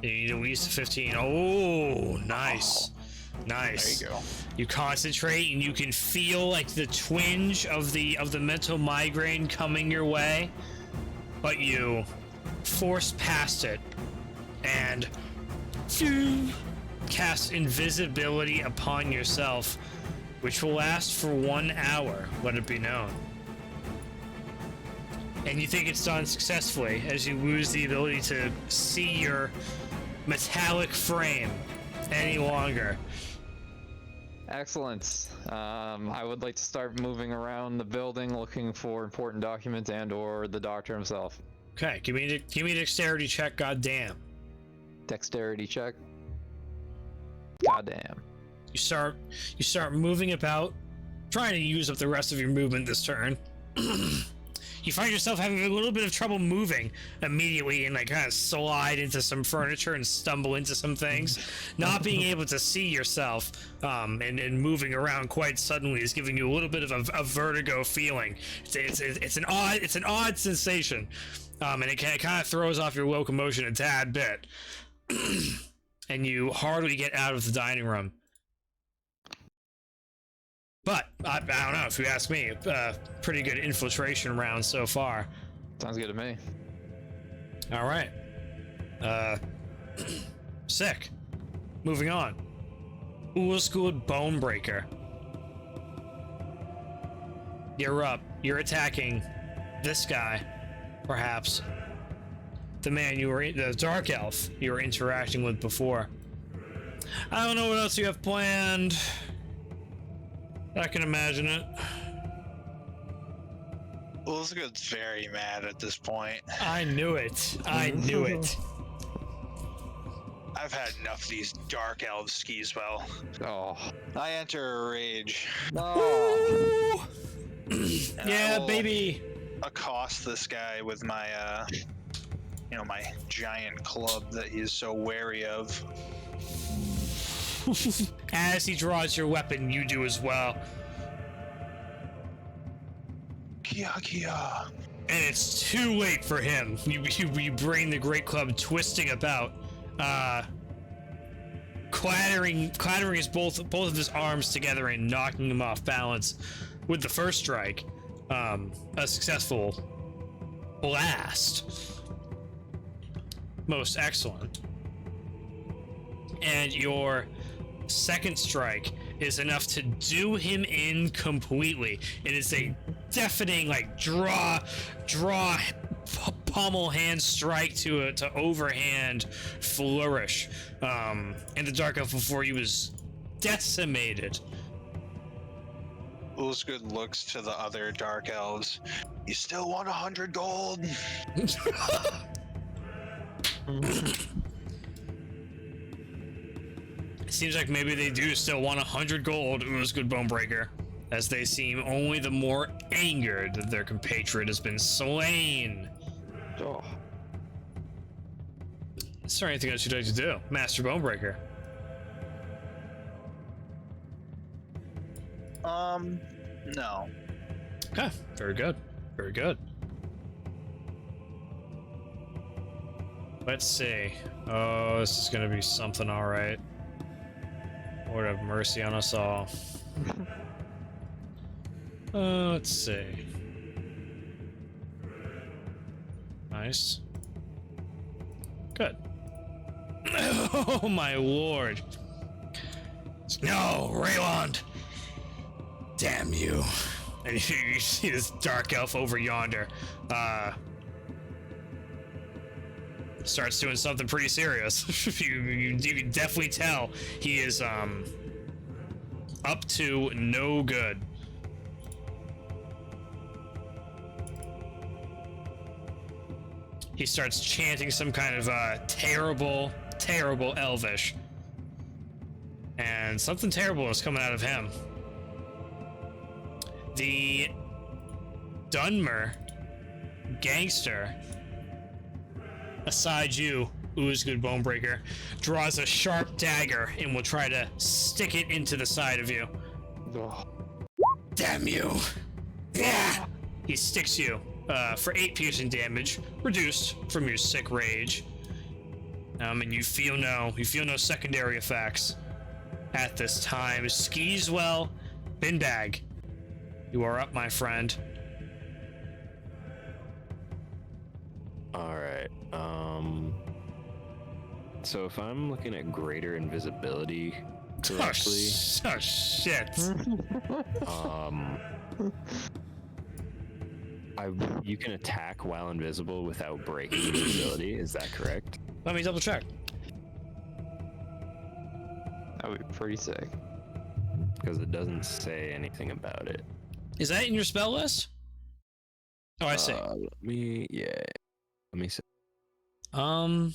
You need at least a 15. Oh, nice. Nice. There you go. You concentrate and you can feel like the twinge of the mental migraine coming your way, but you force past it and cast invisibility upon yourself, which will last for 1 hour, let it be known. And you think it's done successfully as you lose the ability to see your metallic frame any longer. Excellent. I would like to start moving around the building looking for important documents and/or the doctor himself. Okay, give me a dexterity check, goddamn. Dexterity check. Goddamn. You start moving about, trying to use up the rest of your movement this turn. You find yourself having a little bit of trouble moving immediately and like kind of slide into some furniture and stumble into some things. Not being able to see yourself and moving around quite suddenly is giving you a little bit of a vertigo feeling. It's an odd sensation, and it kind of throws off your locomotion a tad bit. And you hardly get out of the dining room. But I don't know, if you ask me, pretty good infiltration round so far. Sounds good to me. All right. Sick. Moving on. Ulzgud Bone-Breaker. You're up. You're attacking this guy, perhaps. The man the dark elf you were interacting with before. I don't know what else you have planned. I can imagine it. Ulzgud's very mad at this point. I knew it. I knew it. I've had enough of these dark elves, Skeezewell. Oh. I enter a rage. No. Yeah, baby. Accost this guy with my, my giant club that he's so wary of. As he draws your weapon, you do as well. Kia Kia. And it's too late for him. You bring the great club twisting about, clattering his both of his arms together and knocking him off balance with the first strike. A successful blast. Most excellent. And your second strike is enough to do him in completely. It is a deafening, like, draw pommel hand strike to overhand flourish. And the dark elf before you was decimated. Ulzgud looks to the other dark elves. You still want 100 gold? It seems like maybe they do still want 100 gold, Ulzgud Bone-Breaker, as they seem only the more angered that their compatriot has been slain. Oh. Is there anything else you'd like to do, Master Bone-Breaker? No. Okay, very good. Very good. Let's see. Oh, this is gonna be something, alright. Lord have mercy on us all. Let's see. Nice. Good. Oh my lord. No, Rayland! Damn you. And you see this dark elf over yonder, starts doing something pretty serious. you can definitely tell he is, up to no good. He starts chanting some kind of, terrible Elvish. And something terrible is coming out of him. The Dunmer gangster, aside you, Ulzgud Bone-Breaker, draws a sharp dagger and will try to stick it into the side of you. Ugh. Damn you! Yeah! He sticks you for 8 piercing damage, reduced from your sick rage. And you feel no secondary effects at this time. Skeezewell, Binbag, you are up, my friend. All right. So if I'm looking at greater invisibility correctly, Oh shit! you can attack while invisible without breaking invisibility. Is that correct? Let me double check. That would be pretty sick. Because it doesn't say anything about it. Is that in your spell list? Oh, I see. Let me see. I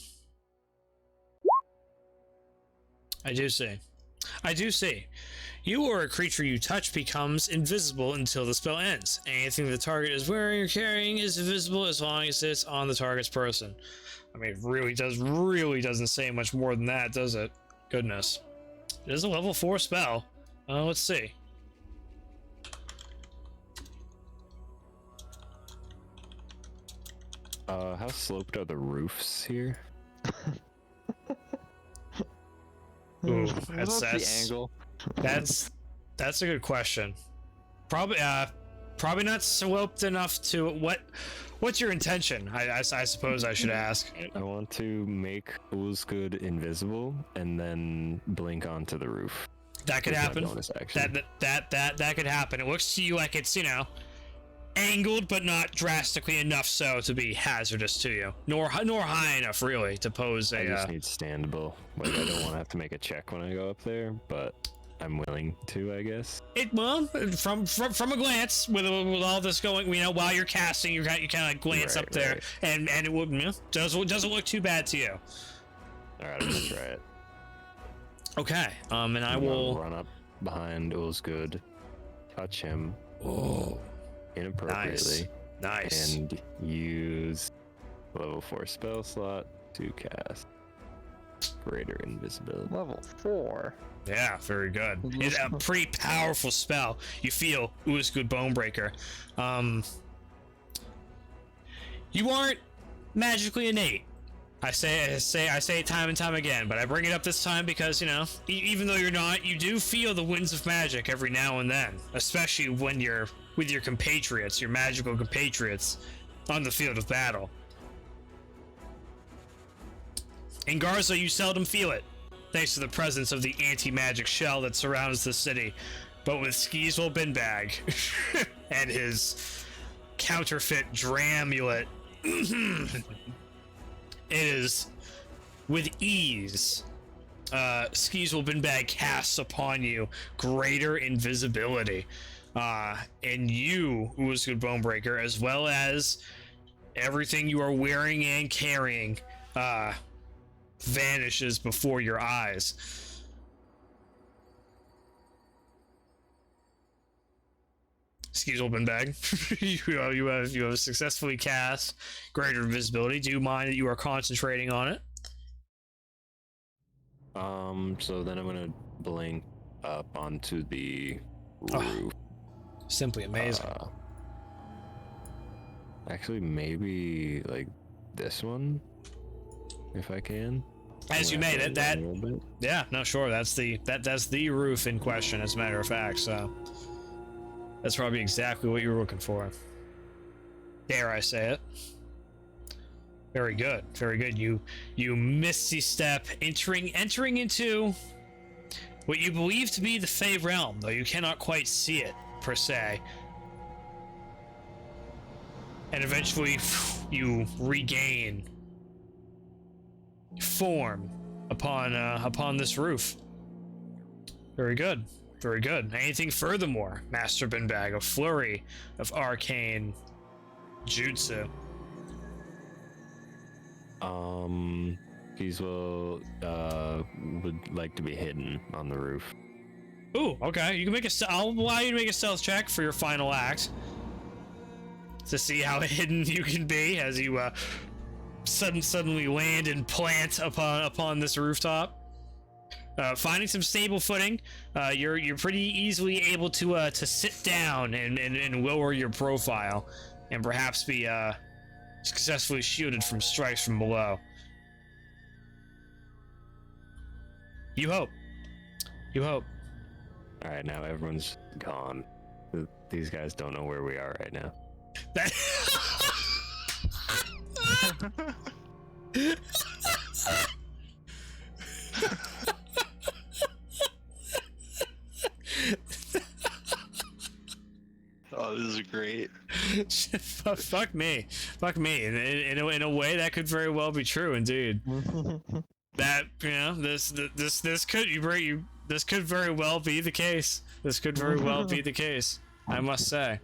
do see. You or a creature you touch becomes invisible until the spell ends. Anything the target is wearing or carrying is invisible as long as it's on the target's person. I mean, it really doesn't say much more than that, does it? Goodness. It is a level 4 spell. Let's see. How sloped are the roofs here? Ooh, What's the angle? That's a good question. Probably not sloped enough to what's your intention? I suppose I should ask. I want to make Ulzgud invisible and then blink onto the roof. That could happen. Bonus action. That could happen. It looks to you like it's, angled, but not drastically enough so to be hazardous to you, nor high enough really to pose a. I just need standable. Like I don't want to have to make a check when I go up there, but I'm willing to, I guess. From a glance, with all this going, while you're casting, you kind of like glance up there, and it would doesn't look too bad to you. All right, I'm gonna try it. Okay, and I will run up behind Ulzgud, touch him. Oh. Inappropriately. Nice. And use level 4 spell slot to cast greater invisibility. Level 4. Yeah, very good. It's a pretty powerful spell. You feel Ulzgud Bone-Breaker. You aren't magically innate. I say it time and time again, but I bring it up this time because, even though you're not, you do feel the winds of magic every now and then, especially when you're with your compatriots, your magical compatriots, on the field of battle. In Garza, you seldom feel it, thanks to the presence of the anti-magic shell that surrounds the city. But with Skeezewell Binbag and his counterfeit Dramulet, it is with ease. Skeezewell Binbag casts upon you greater invisibility. And you, Ulzgud Bone-Breaker, as well as everything you are wearing and carrying, vanishes before your eyes. Skeezewell Binbag, you have successfully cast greater invisibility. Do you mind that you are concentrating on it? So then I'm gonna blink up onto the roof. Simply amazing. Actually, maybe like this one, if I can. As you made it, yeah, no, sure. That's the roof in question, as a matter of fact. So that's probably exactly what you were looking for. Dare I say it? Very good, very good. You misty step, entering into what you believe to be the Fey realm, though you cannot quite see it per se. And eventually you regain form upon this roof. Very good. Very good. Anything furthermore, Master Binbag? A flurry of arcane jutsu. Skeezewell would like to be hidden on the roof. Ooh, okay. You can make I'll allow you to make a stealth check for your final act to see how hidden you can be as you suddenly land and plant upon this rooftop. Finding some stable footing, you're pretty easily able to sit down and lower your profile, and perhaps be successfully shielded from strikes from below. You hope. You hope. All right, now everyone's gone. These guys don't know where we are right now. That. Oh, this is great. Fuck me. In a way, that could very well be true, indeed. That, you know, this could very well be the case. This could very well be the case. I must say.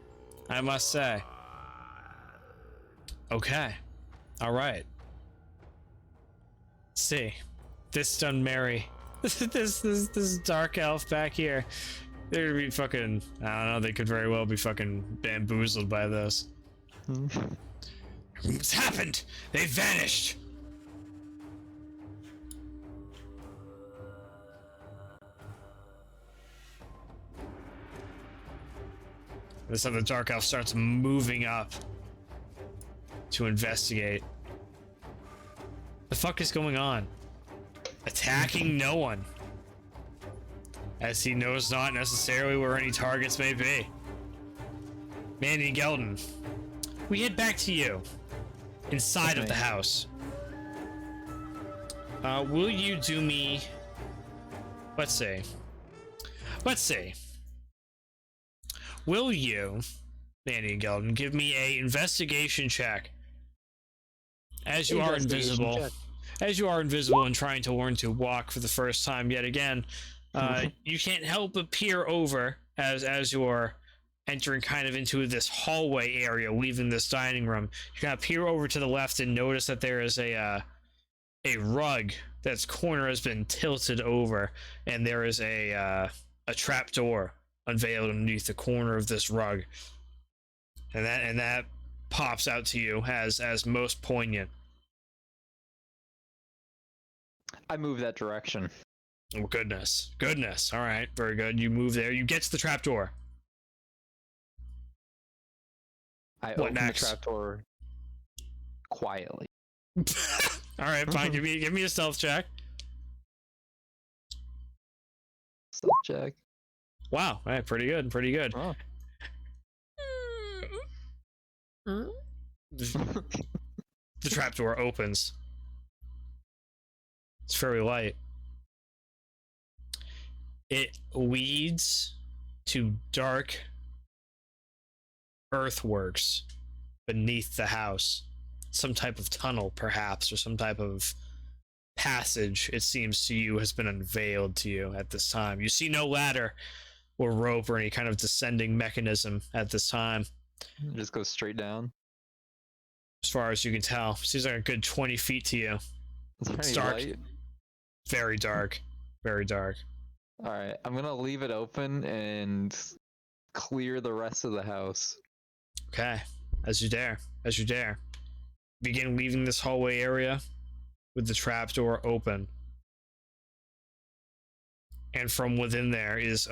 Okay. All right. Let's see. This done Mary. this dark elf back here. They're gonna be fucking, I don't know, they could very well be fucking bamboozled by this. What's happened? They vanished! This time the dark elf starts moving up to investigate. The fuck is going on? Attacking no one, as he knows not necessarily where any targets may be. Mandion, Gelden, we head back to you, inside of the house. Will you do me, let's see. Will you, Mandion, Gelden, give me a investigation check? As you are invisible. As you are invisible and trying to learn to walk for the first time yet again, you can't help but peer over as you're entering kind of into this hallway area, leaving this dining room. You kind of peer over to the left and notice that there is a rug that's corner has been tilted over, and there is a trap door unveiled underneath the corner of this rug, and that pops out to you as most poignant. I move that direction. Oh, goodness. All right, very good. You move there. You get to the trapdoor. I What open next? the trapdoor quietly. All right, fine. Give me a stealth check. Stealth check. Wow. All right, pretty good. Oh. The trapdoor opens. It's very light. It leads to dark earthworks beneath the house. Some type of tunnel, perhaps, or some type of passage, it seems to you, has been unveiled to you at this time. You see no ladder or rope or any kind of descending mechanism at this time. Just go straight down. As far as you can tell, seems like a good 20 feet to you. It's dark. light. Very dark. All right, I'm gonna leave it open and clear the rest of the house. Okay, as you dare. Begin leaving this hallway area with the trapdoor open. And from within there is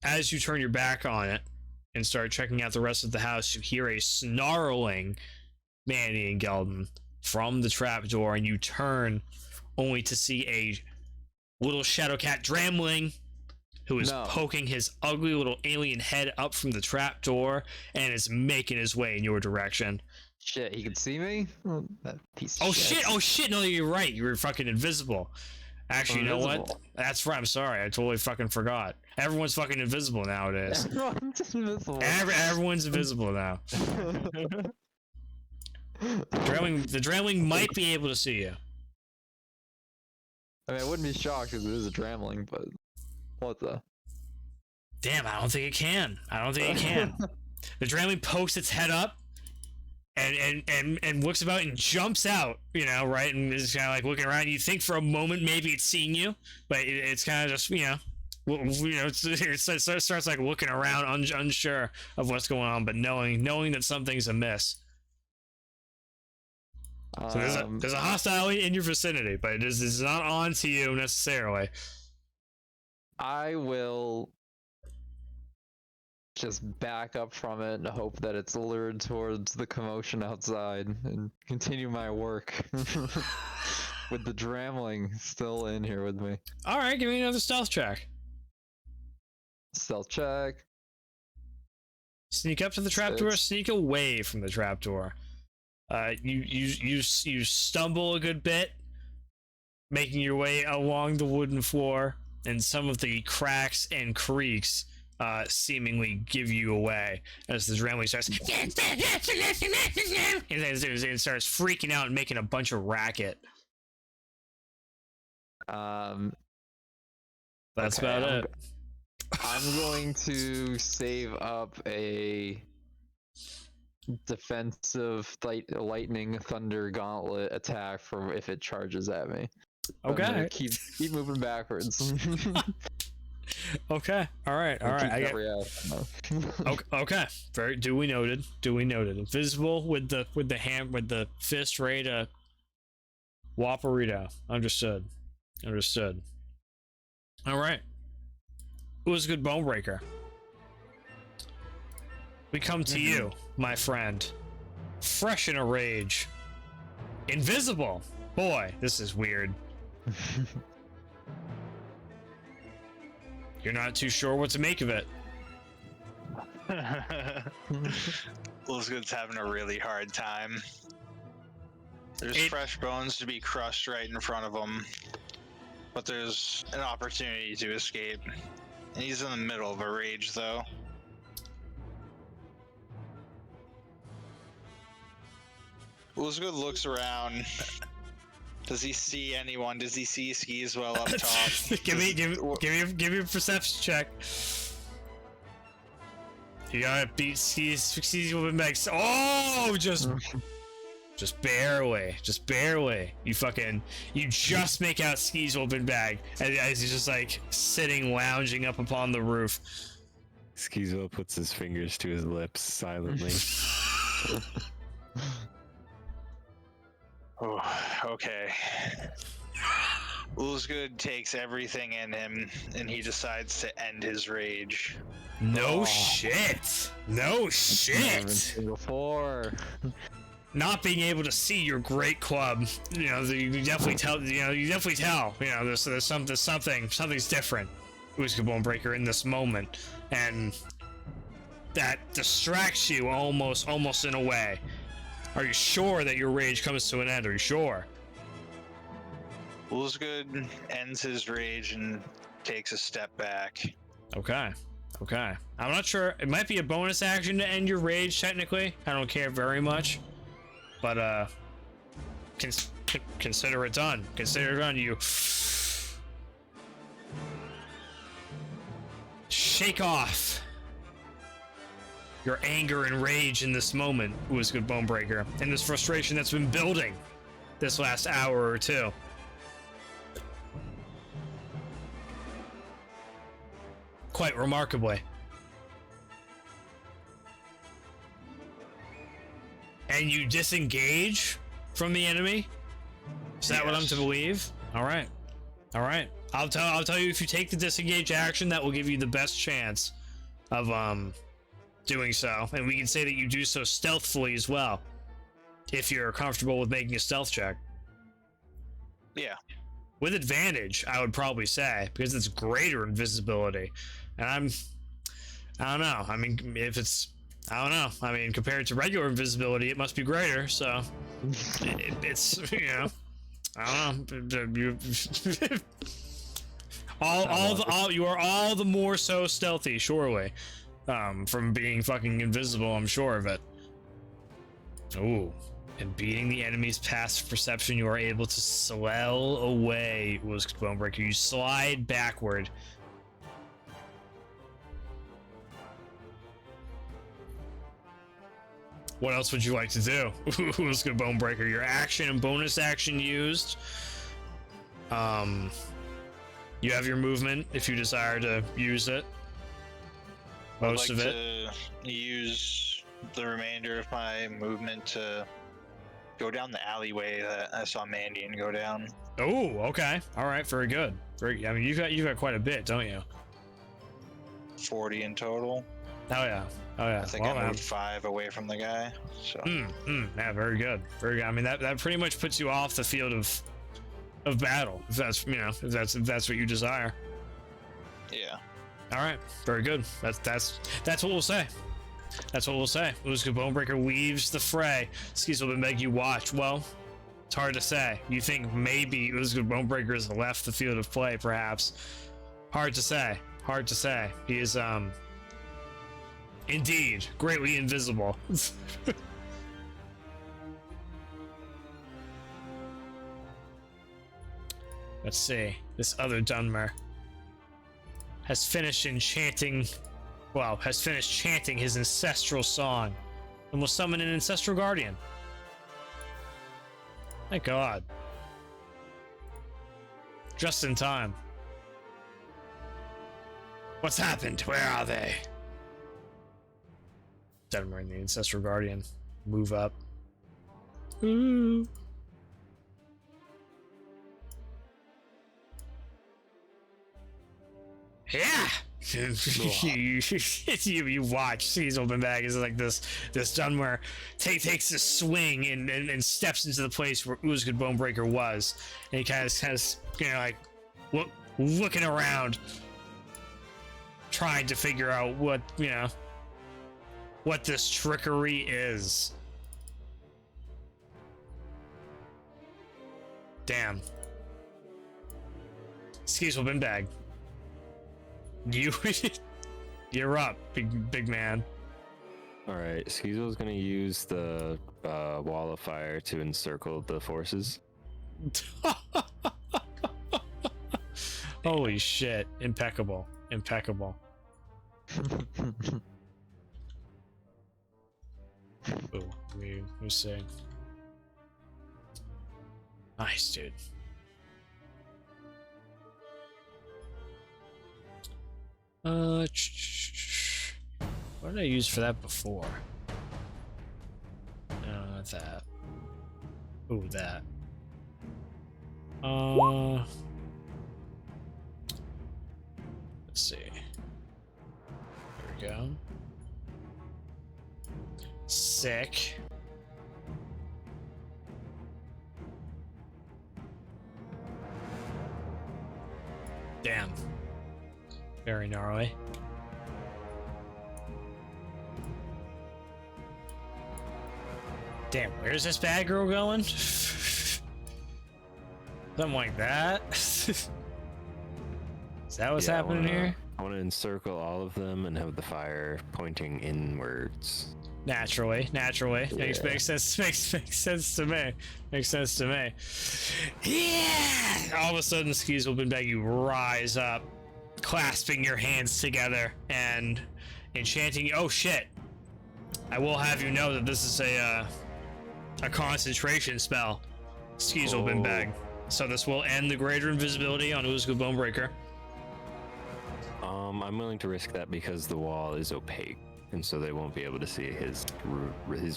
as you turn your back on it and start checking out the rest of the house, you hear a snarling Mandion, Gelden from the trapdoor, and you turn only to see a little shadow cat Dramling who is poking his ugly little alien head up from the trapdoor and is making his way in your direction. Shit, he can see me? Oh, that piece of Oh shit, no, you're right. You were fucking invisible. Actually, you know what? Invisible. That's right. I'm sorry. I totally fucking forgot. Everyone's fucking invisible nowadays. Everyone's invisible. Everyone's invisible now. The Drailing might be able to see you. I mean, I wouldn't be shocked because it is a Dramling, but what the? Damn, I don't think it can. I don't think it can. The Drailing pokes its head up and looks about and jumps out, you know, right? And is kind of like looking around. You think for a moment maybe it's seeing you, but it's kind of just, it starts like looking around, unsure of what's going on, but knowing that something's amiss. So there's a hostile in your vicinity, but it's not on to you necessarily. I will just back up from it and hope that it's lured towards the commotion outside and continue my work with the Dramling still in here with me. All right, give me another stealth check. Stealth check. Sneak up to the trapdoor, sneak away from the trapdoor. You stumble a good bit, making your way along the wooden floor, and some of the cracks and creaks seemingly give you away as the Dremley starts and starts freaking out and making a bunch of racket. That's okay, about it. I'm going to save up a defensive lightning thunder gauntlet attack for if it charges at me. Okay. Keep moving backwards. Okay. All right. Okay. Very duly noted. Invisible with the fist ready to Waparito. Understood. All right. Ulzgud Bone-Breaker. We come to you, my friend. Fresh in a rage. Invisible. Boy, this is weird. You're not too sure what to make of it. Ulzgud's having a really hard time. There's fresh bones to be crushed right in front of him, but there's an opportunity to escape. And he's in the middle of a rage, though. Ulzgud looks around. Does he see anyone? Does he see Skeezewell up top? give me a perception check. You gotta beat Skeezewell Binbag. Oh, just barely. You just make out Skeezewell Binbag as he's just like sitting, lounging up upon the roof. Skeezewell puts his fingers to his lips silently. Oh, okay. Ulzgud takes everything in him, and he decides to end his rage. No shit. Before. Not being able to see your great club, you definitely tell. There's something's different. Ulzgud Bone-Breaker in this moment, and that distracts you almost in a way. Are you sure that your rage comes to an end? Are you sure? Ulzgud ends his rage and takes a step back. Okay. I'm not sure. It might be a bonus action to end your rage, technically. I don't care very much. But, consider it done. You shake off your anger and rage in this moment, Ulzgud Bone-Breaker, and this frustration that's been building this last hour or two. Quite remarkably. And you disengage from the enemy? Is that what I'm to believe? All right. I'll tell you, if you take the disengage action, that will give you the best chance of doing so, and we can say that you do so stealthily as well, if you're comfortable with making a stealth check. Yeah. With advantage, I would probably say, because it's greater invisibility. And I don't know. I mean, compared to regular invisibility, it must be greater, so it's, I don't know. You, you are all the more so stealthy, surely. From being fucking invisible, I'm sure of it. Ooh. And beating the enemy's passive perception, you are able to swell away Ulzgud Bone-Breaker. You slide backward. What else would you like to do? Ulzgud Bone-Breaker, your action and bonus action used. You have your movement if you desire to use it. Most of it. I'd like to use the remainder of my movement to go down the alleyway that I saw Mandion go down. Oh, okay. All right, very good. Very. I mean, you've got quite a bit, don't you? 40 in total. Oh yeah. Oh yeah. I think I moved 5 away from the guy. So. Yeah, very good. Very good. I mean, that pretty much puts you off the field of battle. If that's if that's what you desire. Yeah. All right. Very good. That's what we'll say. That's what we'll say. Ulzgud Bone-Breaker weaves the fray. Skeezewell and Binbag, you watch. Well, it's hard to say. You think maybe Ulzgud Bone-Breaker has left the field of play, perhaps. Hard to say. Hard to say. He is indeed greatly invisible. Let's see. This other Dunmer has finished chanting his ancestral song and will summon an ancestral guardian. Thank God. Just in time. What's happened? Where are they? Dunmer and the ancestral guardian move up. Ooh. Yeah. you watch Skeezewell Binbag is like this Dunmer takes a swing and steps into the place where Ulzgud Bone-Breaker was, and he kind of like looking around, trying to figure out what this trickery is. Damn. Skeezewell Binbag. You're up, big man. All right, Skeezewell's gonna use the wall of fire to encircle the forces. Holy shit! Impeccable. Ooh, let me see. Nice, dude. What did I use for that before? No, not that. Ooh, that. Let's see. There we go. Sick. Damn. Very gnarly. Damn, where's this bad girl going? Something like that. Is that what's happening here? I want to encircle all of them and have the fire pointing inwards. Naturally. Yeah. Makes sense to me. Makes sense to me. Yeah! All of a sudden, Skeezewell Binbag, you rise up, clasping your hands together and enchanting. Oh shit! I will have you know that this is a concentration spell, Skeezewell Binbag. So this will end the greater invisibility on Ulzgud Bone-Breaker. I'm willing to risk that because the wall is opaque, and so they won't be able to see his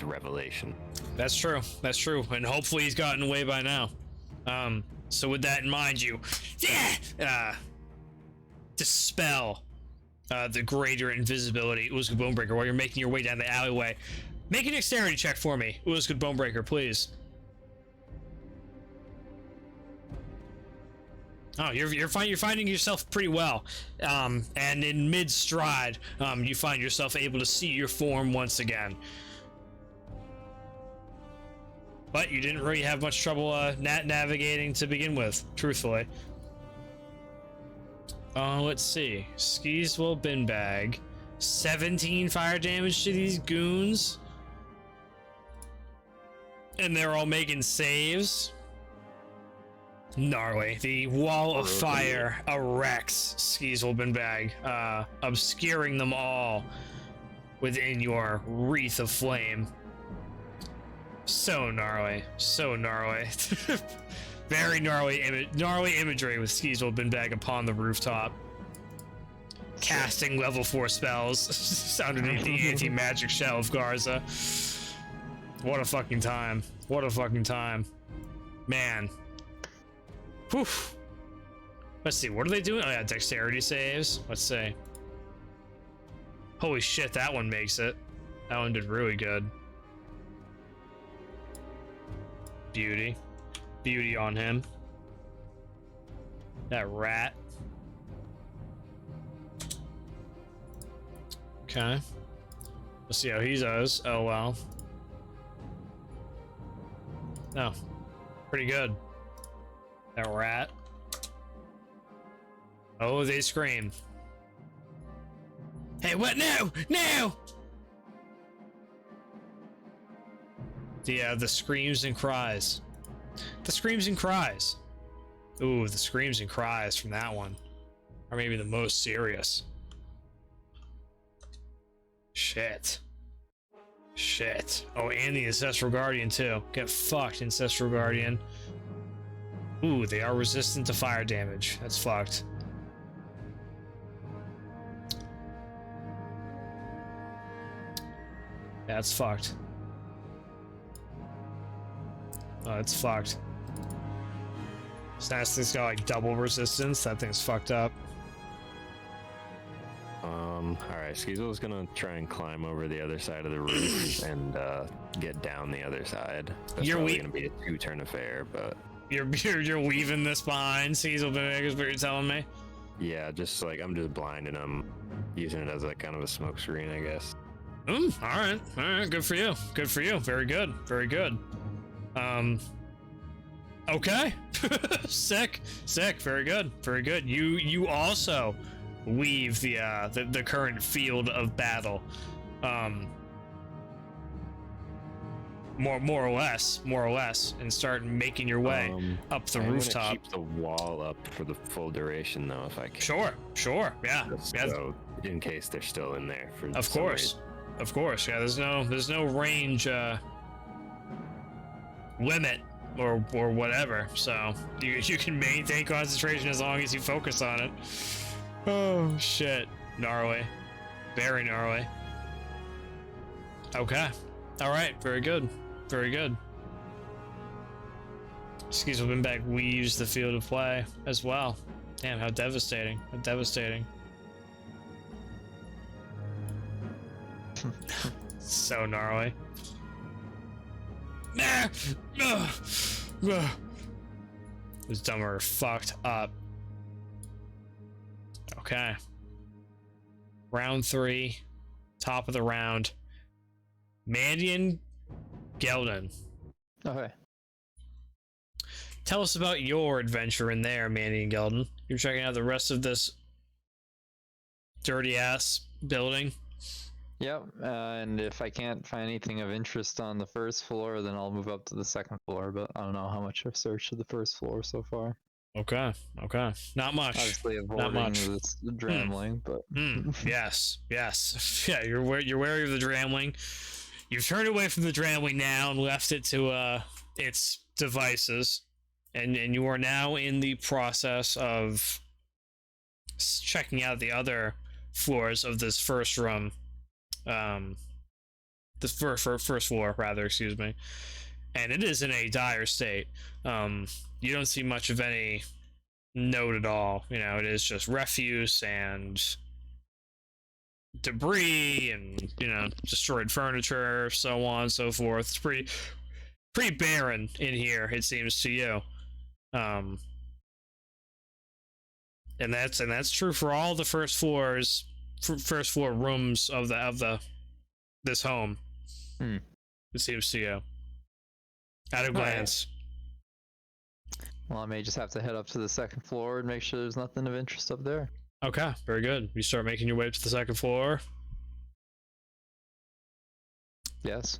revelation. That's true, and hopefully he's gotten away by now. So with that in mind, you dispel the greater invisibility, Ulzgud Bone-Breaker, while you're making your way down the alleyway. Make a dexterity check for me, Ulzgud Bone-Breaker, please. Oh, you're finding yourself pretty well, and in mid-stride, you find yourself able to see your form once again. But you didn't really have much trouble navigating to begin with, truthfully. Let's see. Skeezewell Binbag. 17 fire damage to these goons. And they're all making saves. Gnarly. The wall of fire erects Skeezewell Binbag, obscuring them all within your wreath of flame. So gnarly. So gnarly. Very gnarly imagery with Skeezewell Binbag upon the rooftop. Casting level 4 spells underneath the anti-magic shell of Garza. What a fucking time. What a fucking time. Man. Whew. Let's see, what are they doing? Oh yeah, dexterity saves. Let's see. Holy shit, that one makes it. That one did really good. Beauty. Beauty on him. That rat. Okay. Let's see how he does. Oh well. No. Pretty good. That rat. Oh, they scream. Hey, what? No! No! The screams and cries. The screams and cries. Ooh, the screams and cries from that one are maybe the most serious. Shit. Shit. Oh, and the Ancestral Guardian too. Get fucked, Ancestral Guardian. Ooh, they are resistant to fire damage. That's fucked. That's fucked. Oh, it's fucked. So that thing's got like double resistance. That thing's fucked up. Alright, Skeezewell's gonna try and climb over the other side of the roof and get down the other side. That's probably gonna be a 2-turn affair, but You're weaving this behind Skeezewell Binbag is what you're telling me? yeah, just like I'm just blinding him, using it as like kind of a smoke screen, I guess. Alright, good for you. Good for you. Very good. Very good. Okay. Sick. Very good. Very good. You also leave the current field of battle. More or less, and start making your way up the rooftop. I'm gonna keep the wall up for the full duration, though, if I can. Sure, yeah. So, in case they're still in there for. Of course, yeah. There's no range limit or whatever, so you can maintain concentration as long as you focus on it. Oh shit, gnarly, very gnarly. Okay, all right, very good. Skeezewell Binbag weaves the field of play as well. Damn, how devastating. So gnarly. This dumber fucked up. Okay. Round 3. Top of the round. Mandion, Gelden. Okay. Tell us about your adventure in there, Mandion Gelden. You're checking out the rest of this dirty ass building. Yep, and if I can't find anything of interest on the first floor, then I'll move up to the second floor, but I don't know how much I've searched the first floor so far. Okay. Not much. Obviously avoiding this dramling, but... Yes. Yeah, you're wary of the dramling. You've turned away from the dramling now and left it to its devices. And you are now in the process of checking out the other floors of this first room. The first floor, rather, excuse me. And it is in a dire state. You don't see much of any note at all. You know, it is just refuse and debris and, you know, destroyed furniture, so on and so forth. It's pretty barren in here, it seems to you. And that's true for all the first floor rooms of this home. It seems to you. At a Alright. glance. Well, I may just have to head up to the second floor and make sure there's nothing of interest up there. Okay, very good. You start making your way up to the second floor. Yes.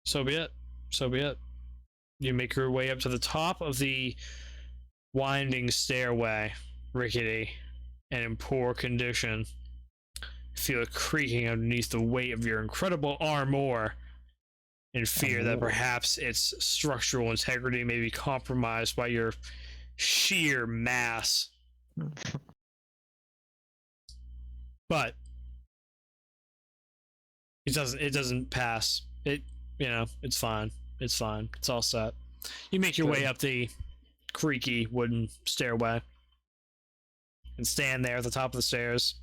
So be it. So be it. You make your way up to the top of the winding stairway, rickety and in poor condition. Feel it creaking underneath the weight of your incredible armor, and fear that perhaps its structural integrity may be compromised by your sheer mass. But it doesn't pass. It's fine. It's fine. It's all set. You make your way up the creaky wooden stairway and stand there at the top of the stairs.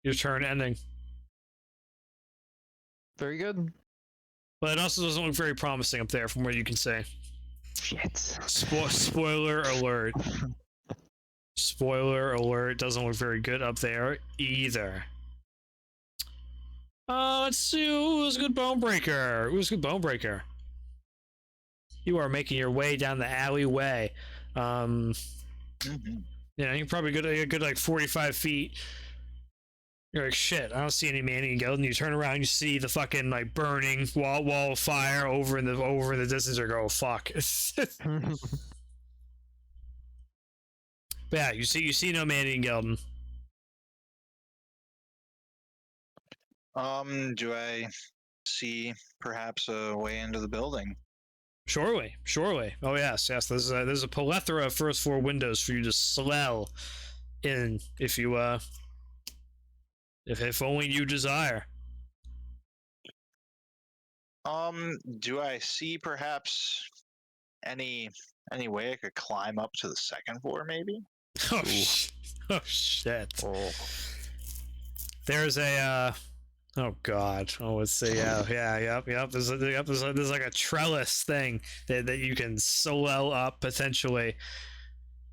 Your turn ending. Very good. But it also doesn't look very promising up there from where you can see. Shit. Spoiler alert. Spoiler alert, doesn't look very good up there either. Let's see. Ulzgud Bone-Breaker. Ulzgud Bone-Breaker. You are making your way down the alleyway. You're probably a good like 45 feet. You're like, shit, I don't see any Mandion Gelden. You turn around, you see the fucking like burning wall of fire over in the distance. You go, oh, fuck. But yeah, you see no Mandion Gelden. Do I see perhaps a way into the building? Surely. Oh yes. There's a plethora of first floor windows for you to swell in if you if only you desire. Do I see perhaps any way I could climb up to the second floor, maybe? Oh shit. Oh. There's a oh god. Oh, let's see. Yep. There's like a trellis thing that you can swell up potentially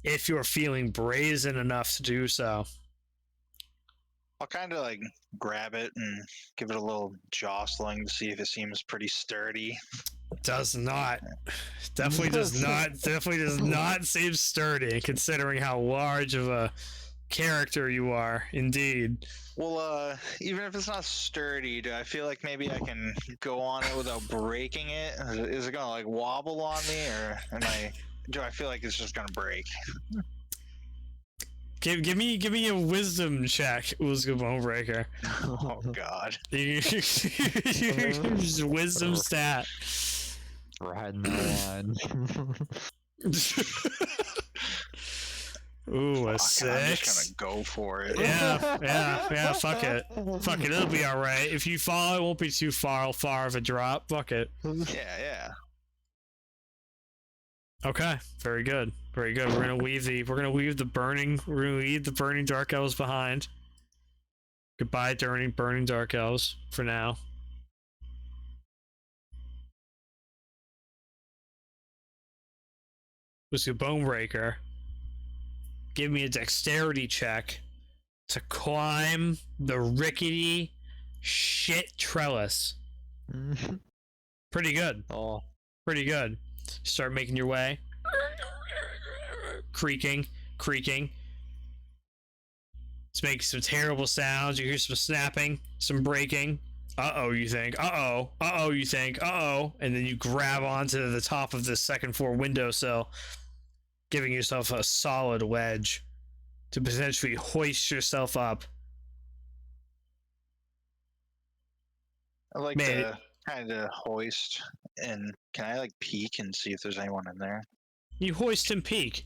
if you're feeling brazen enough to do so. I'll kind of like grab it and give it a little jostling to see if it seems pretty sturdy. Does not. Definitely does not seem sturdy considering how large of a character you are, indeed. Well, even if it's not sturdy, do I feel like maybe I can go on it without breaking it? Is it gonna like wobble on me, or do I feel like it's just gonna break? Give me a wisdom check, Ulzgud Bone-Breaker. Oh god. Wisdom stat. Riding the line. Ooh, a Fuck, 6. I'm just gonna go for it. Yeah, fuck it, it'll be alright. If you fall, it won't be too far of a drop. Fuck it. Yeah. Okay, very good. We're gonna leave the burning dark elves behind. Goodbye, burning dark elves for now. Ulzgud Bone-Breaker. Give me a dexterity check to climb the rickety shit trellis. Pretty good. Oh. Pretty good. Start making your way. Creaking. It's making some terrible sounds. You hear some snapping, some breaking. Uh-oh, you think. Uh-oh, you think. Uh-oh. And then you grab onto the top of the second floor windowsill, giving yourself a solid wedge to potentially hoist yourself up. I like to kind of hoist, and can I like peek and see if there's anyone in there? You hoist and peek.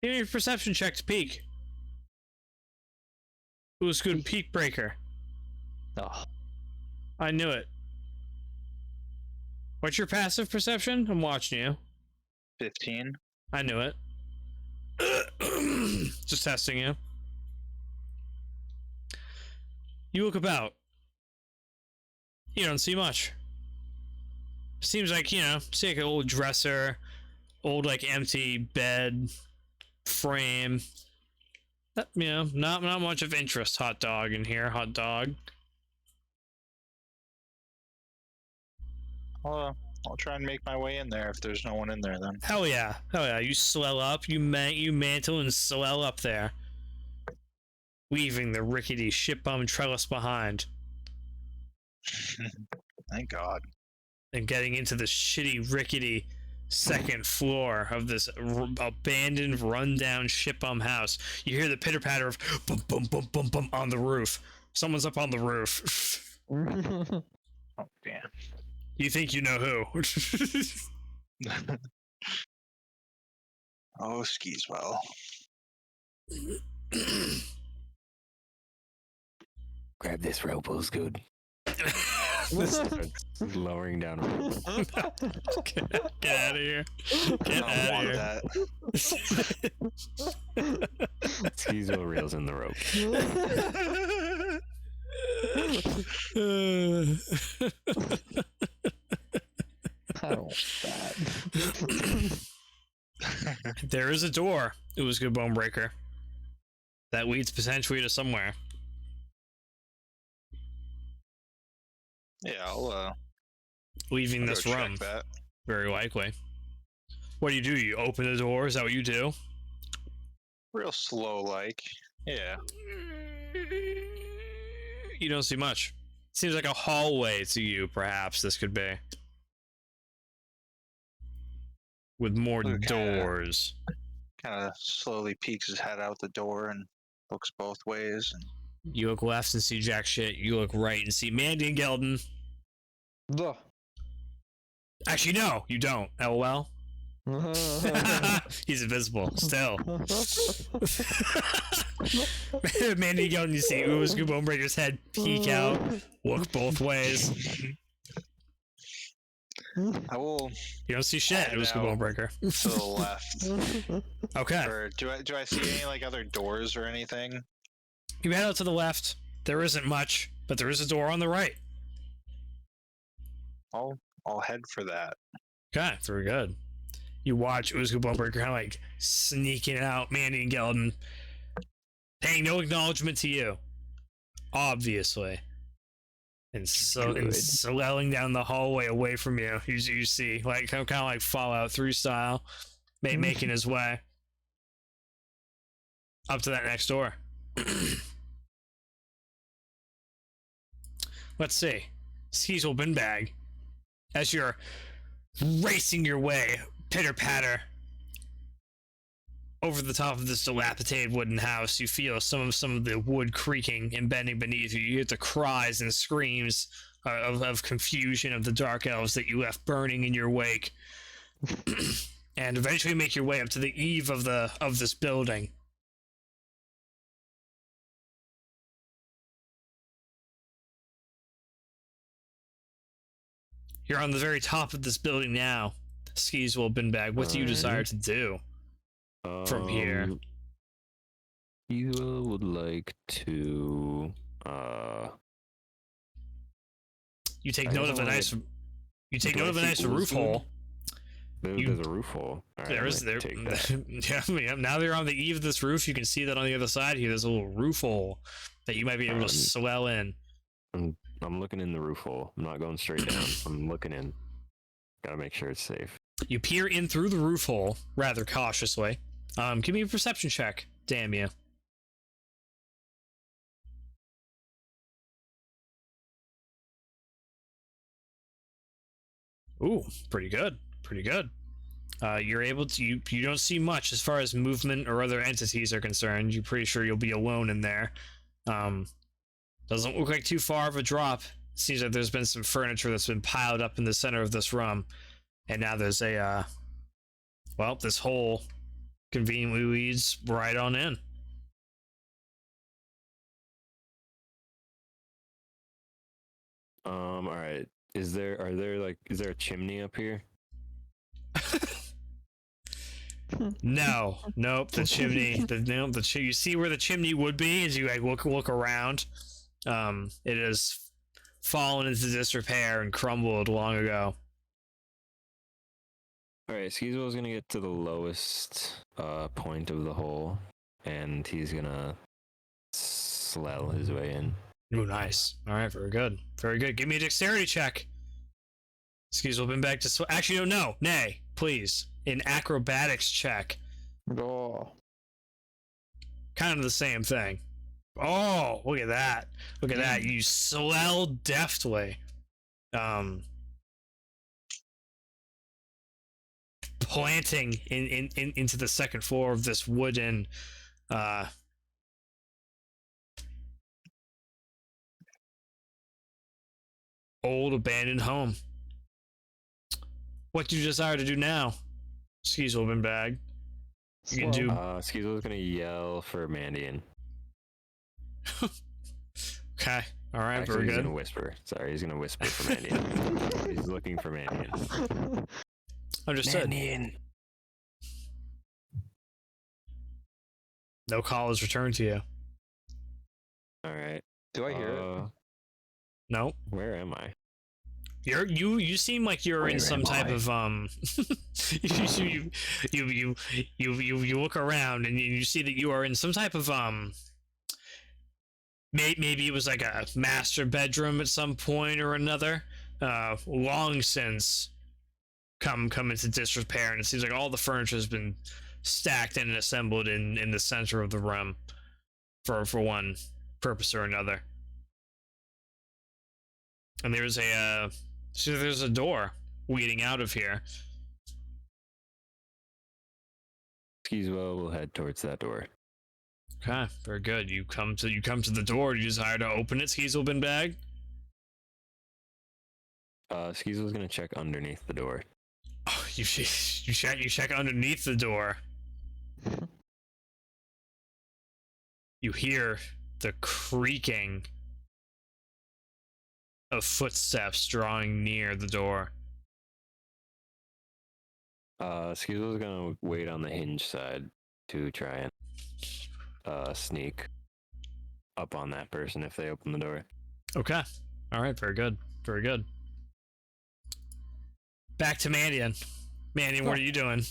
Give me a perception check to peek. Ulzgud Peak Breaker. Oh. I knew it. What's your passive perception? I'm watching you. 15. I knew it. Just testing you. You look about. You don't see much. Seems like, see like an old dresser, old like empty bed frame. Not much of interest, hot dog in here, hot dog. Well, I'll try and make my way in there if there's no one in there then. Hell yeah. Hell yeah. You swell up, you mantle and swell up there. Leaving the rickety ship bum trellis behind. Thank God. And getting into the shitty, rickety second floor of this abandoned, rundown ship bum house. You hear the pitter patter of bum bum bum bum bum on the roof. Someone's up on the roof. Oh, damn. You think you know who? Oh, Skeezewell. Grab this rope, Ulzgud. Lowering down. Get out of here. Get I out don't of want here. that. Skeezewell reels in the rope. I don't want that. There is a door. It was good Bone-Breaker. That leads potentially to somewhere. Yeah, I'll Leaving go this check room. that. Very likely. What do? You open the door? Is that what you do? Real slow, like. Yeah. You don't see much. Seems like a hallway to you, perhaps, this could be. With more Okay. doors. Kind of slowly peeks his head out the door and looks both ways. And You look left and see jack shit. You look right and see Mandion Gelden. Ugh. Actually, no, you don't. LOL. He's invisible, still. Mandion Gelden, you see Ulzgud Bone-Breaker's head peek out, look both ways. I will You don't see shit, Head Ulzgud out. Bone-Breaker. to the left. Okay. Or do I see any like other doors or anything? You head out to the left. There isn't much, but there is a door on the right. I'll head for that. Okay, very good. You watch Ulzgud Bone-Breaker kind of like sneaking out, Mandion Gelden, paying no acknowledgement to you, obviously, and slowing down the hallway away from you. You see, like kind of like Fallout 3 style, making his way up to that next door. Let's see, Skeezewell Binbag, as you're racing your way, pitter patter, over the top of this dilapidated wooden house. You feel some of the wood creaking and bending beneath you. You hear the cries and screams of confusion of the dark elves that you left burning in your wake, and eventually make your way up to the eve of this building. You're on the very top of this building now, Skeezewell Binbag. What do you desire to do from here? Skeezewell would like to. You take I note guess of I a wanna nice. You take Do note I of a see nice roof Ulzgud? hole. There's a roof hole. All right, There I'd is like there. to take that. Yeah, now they're on the eve of this roof. You can see that on the other side here. There's a little roof hole that you might be able to swell in. I'm looking in the roof hole. I'm not going straight down. I'm looking in. Gotta make sure it's safe. You peer in through the roof hole rather cautiously. Give me a perception check. Damn you. Ooh, pretty good. Pretty good. You're able to. You don't see much as far as movement or other entities are concerned. You're pretty sure you'll be alone in there. Doesn't look like too far of a drop. Seems like there's been some furniture that's been piled up in the center of this room, and now there's a well, this hole conveniently leads right on in. All right. Is there a chimney up here? No, nope. The chimney. You see where the chimney would be as you like look around. It has fallen into disrepair and crumbled long ago. All right. Skeezewell's gonna get to the lowest point of the hole, and he's gonna slell his way in. Ooh, nice. All right, very good. Very good. Give me a dexterity check. Skeezewell been back to actually no, nay, please. An acrobatics check. Oh. Kind of the same thing. Oh, look at that. Look at that. You swell deftly. Planting into the second floor of this wooden old abandoned home. What do you desire to do now? Skeezewell Binbag. You can do. Skeezewell's gonna yell for Mandion. Okay. All right. Actually, very he's good. gonna whisper. Sorry, he's gonna whisper for Mandion. He's looking for Mandion. Understood. Mandion. No call is returned to you. All right. Do I hear it? No. Where am I? You seem like you're in Where some am type I? of you look around and you see that you are in some type of maybe it was like a master bedroom at some point or another, long since come into disrepair, and it seems like all the furniture has been stacked and assembled in the center of the room for one purpose or another. And there's a door leading out of here. Skeezewell will head towards that door. Okay, very good. You come to the door. Do you desire to open it, Skeezewell Binbag? Skeezewell's gonna check underneath the door. Oh, you check underneath the door. You hear the creaking of footsteps drawing near the door. Skeezewell's gonna wait on the hinge side to try and sneak up on that person if they open the door. Okay. All right. Very good. Very good. Back to Mandion. Mandion, what are you doing?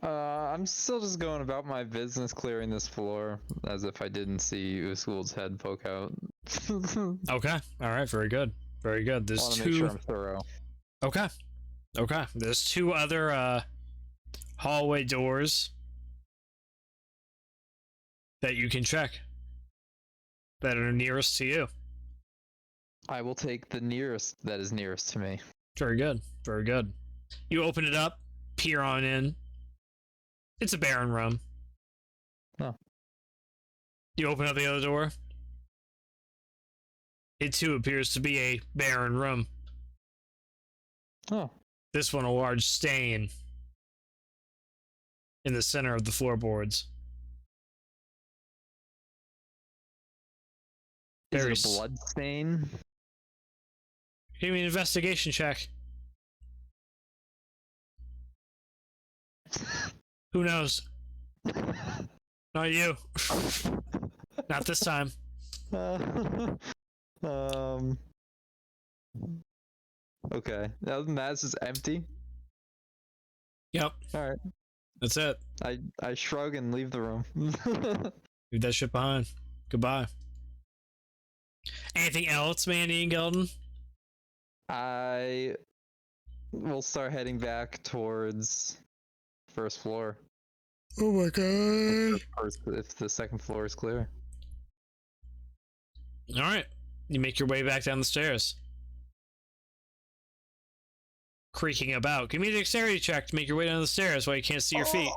I'm still just going about my business, clearing this floor, as if I didn't see Ulzgud's head poke out. Okay. All right. Very good. Very good. There's Want to two. make sure I'm thorough. Okay. Okay. There's two other hallway doors that you can check that are nearest to you. I will take the nearest that is nearest to me. Very good. Very good. You open it up, peer on in. It's a barren room. Oh. You open up the other door. It too appears to be a barren room. Oh. This one a large stain in the center of the floorboards. Is Very it a blood stain? Give me an investigation check. Who knows? Not you. Not this time. Okay. Other than that, it's just empty. Yep. All right. That's it. I shrug and leave the room. Leave that shit behind. Goodbye. Anything else, Mandy and Gelden? I will start heading back towards first floor. Oh my god. If the second floor is clear. Alright. You make your way back down the stairs. Creaking about. Give me a dexterity check to make your way down the stairs while you can't see your feet.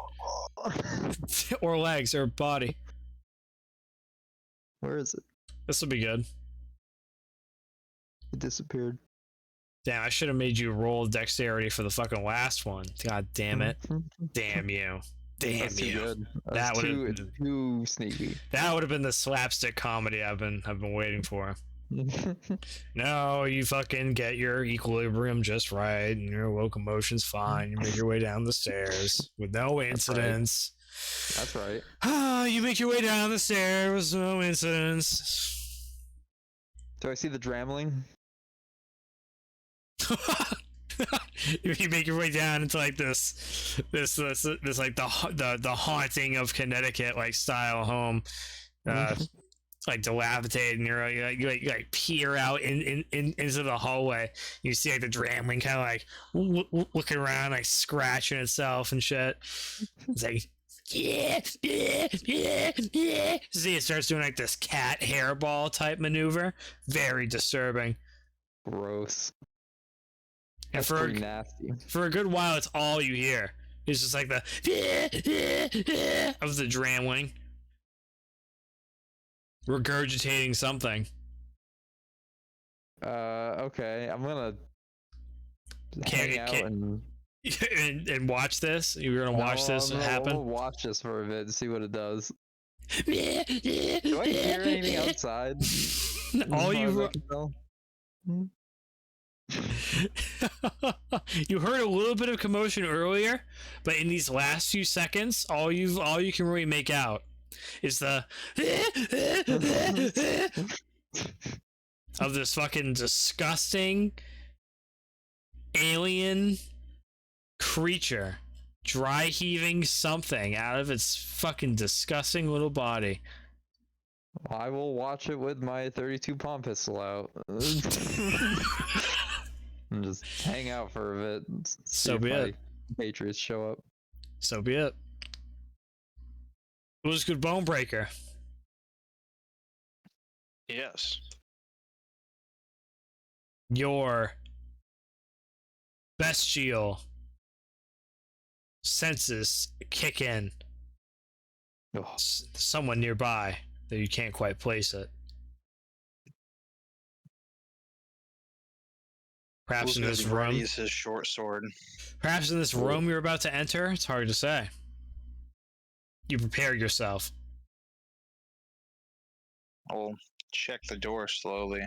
Or legs, or body. Where is it? This will be good. It disappeared. Damn, I should have made you roll dexterity for the fucking last one. God damn it. Damn you. Damn That's too you. good. That would too, have it's too sneaky. that would have been the slapstick comedy I've been waiting for. No, you fucking get your equilibrium just right, and your locomotion's fine. You make your way down the stairs with no incidents. That's right. Ah, you make your way down the stairs with no incidents. Do I see the dramling? You make your way down into like this like the haunting of Connecticut like style home. like dilapidated, and you like peer out into the hallway. You see like the Dramling kind of like looking around, like scratching itself and shit. It's like yeah. See, it starts doing like this cat hairball type maneuver. Very disturbing. Gross. And That's pretty nasty. for a good while, it's all you hear. It's just like the of the Dramling regurgitating something. Okay. I'm gonna hang out and and watch this. You're gonna watch this happen. We'll watch this for a bit and see what it does. Do I hear anything outside? All you you heard a little bit of commotion earlier, but in these last few seconds, all you can really make out is the of this fucking disgusting alien creature dry heaving something out of its fucking disgusting little body. I will watch it with my 32 palm pistol out. And just hang out for a bit. So be it. Patriots show up. So be it. Ulzgud Bone-Breaker. Yes. Your bestial senses kick in. Oh. Someone nearby, though you can't quite place it. Perhaps in this room. Use his short sword. Perhaps in this room you're about to enter. It's hard to say. You prepare yourself. I'll check the door slowly.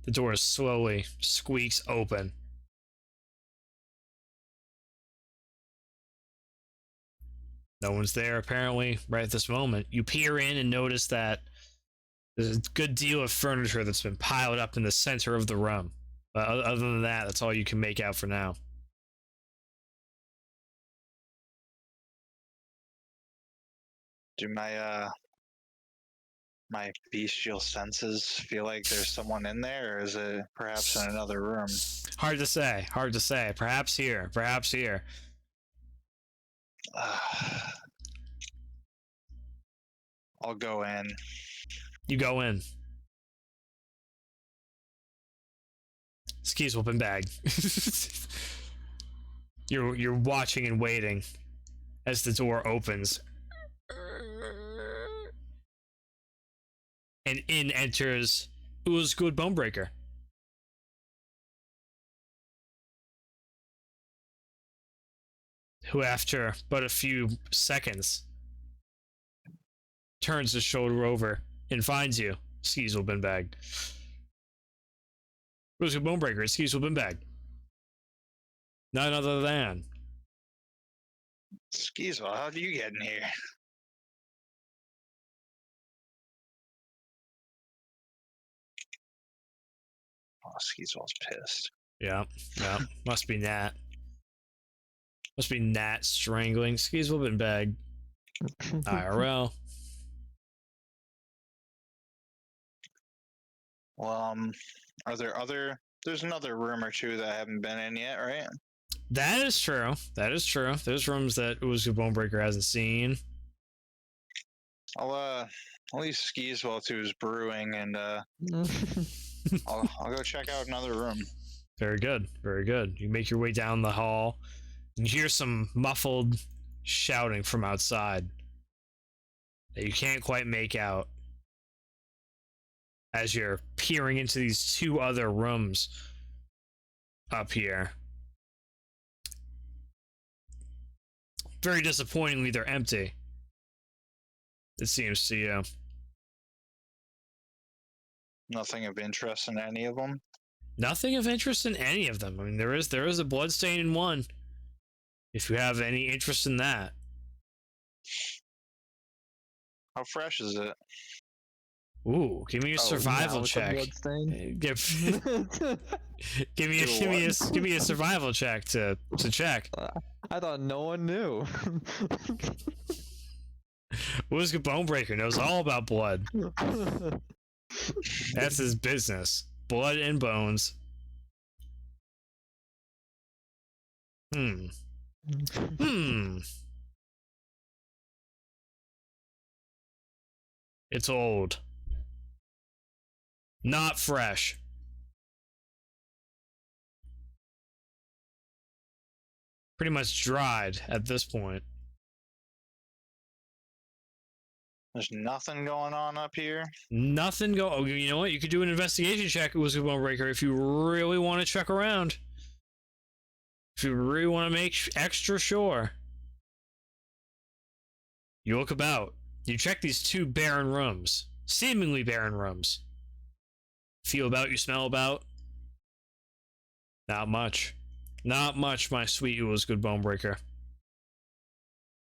The door slowly squeaks open. No one's there apparently right at this moment. You peer in and notice that there's a good deal of furniture that's been piled up in the center of the room. But other than that, that's all you can make out for now. Do my my bestial senses feel like there's someone in there, or is it perhaps in another room? Hard to say. Hard to say. Perhaps here. Perhaps here. I'll go in. You go in. Skeezewell Binbag. You're watching and waiting as the door opens. And in enters Ulzgud Bone-Breaker. Who, after but a few seconds, turns his shoulder over and finds you, Skeezewell Binbag. Ulzgud Bone-Breaker, Skeezewell Binbag. None other than Skeezewell, how did you get in here? Oh, Skeezewell's pissed. Yeah. Must be Nat. Must be Nat strangling Skeezewell Binbag. IRL. Well, are there other? There's another room or two that I haven't been in yet, right? That is true. That is true. There's rooms that Ulzgud Bone-Breaker hasn't seen. I'll leave Skeezewell to his brewing, and I'll go check out another room. Very good. Very good. You make your way down the hall. You hear some muffled shouting from outside that you can't quite make out as you're peering into these two other rooms up here. Very disappointingly, they're empty. It seems to you. Nothing of interest in any of them. Nothing of interest in any of them. I mean, there is a bloodstain in one. If you have any interest in that. How fresh is it? Ooh, give me a survival check. Give me a survival check to check. I thought no one knew. Ulzgud Bone-Breaker knows all about blood. That's his business. Blood and bones. It's old. Not fresh. Pretty much dried at this point. There's nothing going on up here. Nothing go. Oh, you know what? You could do an investigation check with Ulzgud Bone-Breaker if you really want to check around. If you really want to make extra sure. You look about. You check these two barren rooms. Seemingly barren rooms. Feel about, you smell about. Not much. Not much, my sweet Ulzgud Bone-Breaker.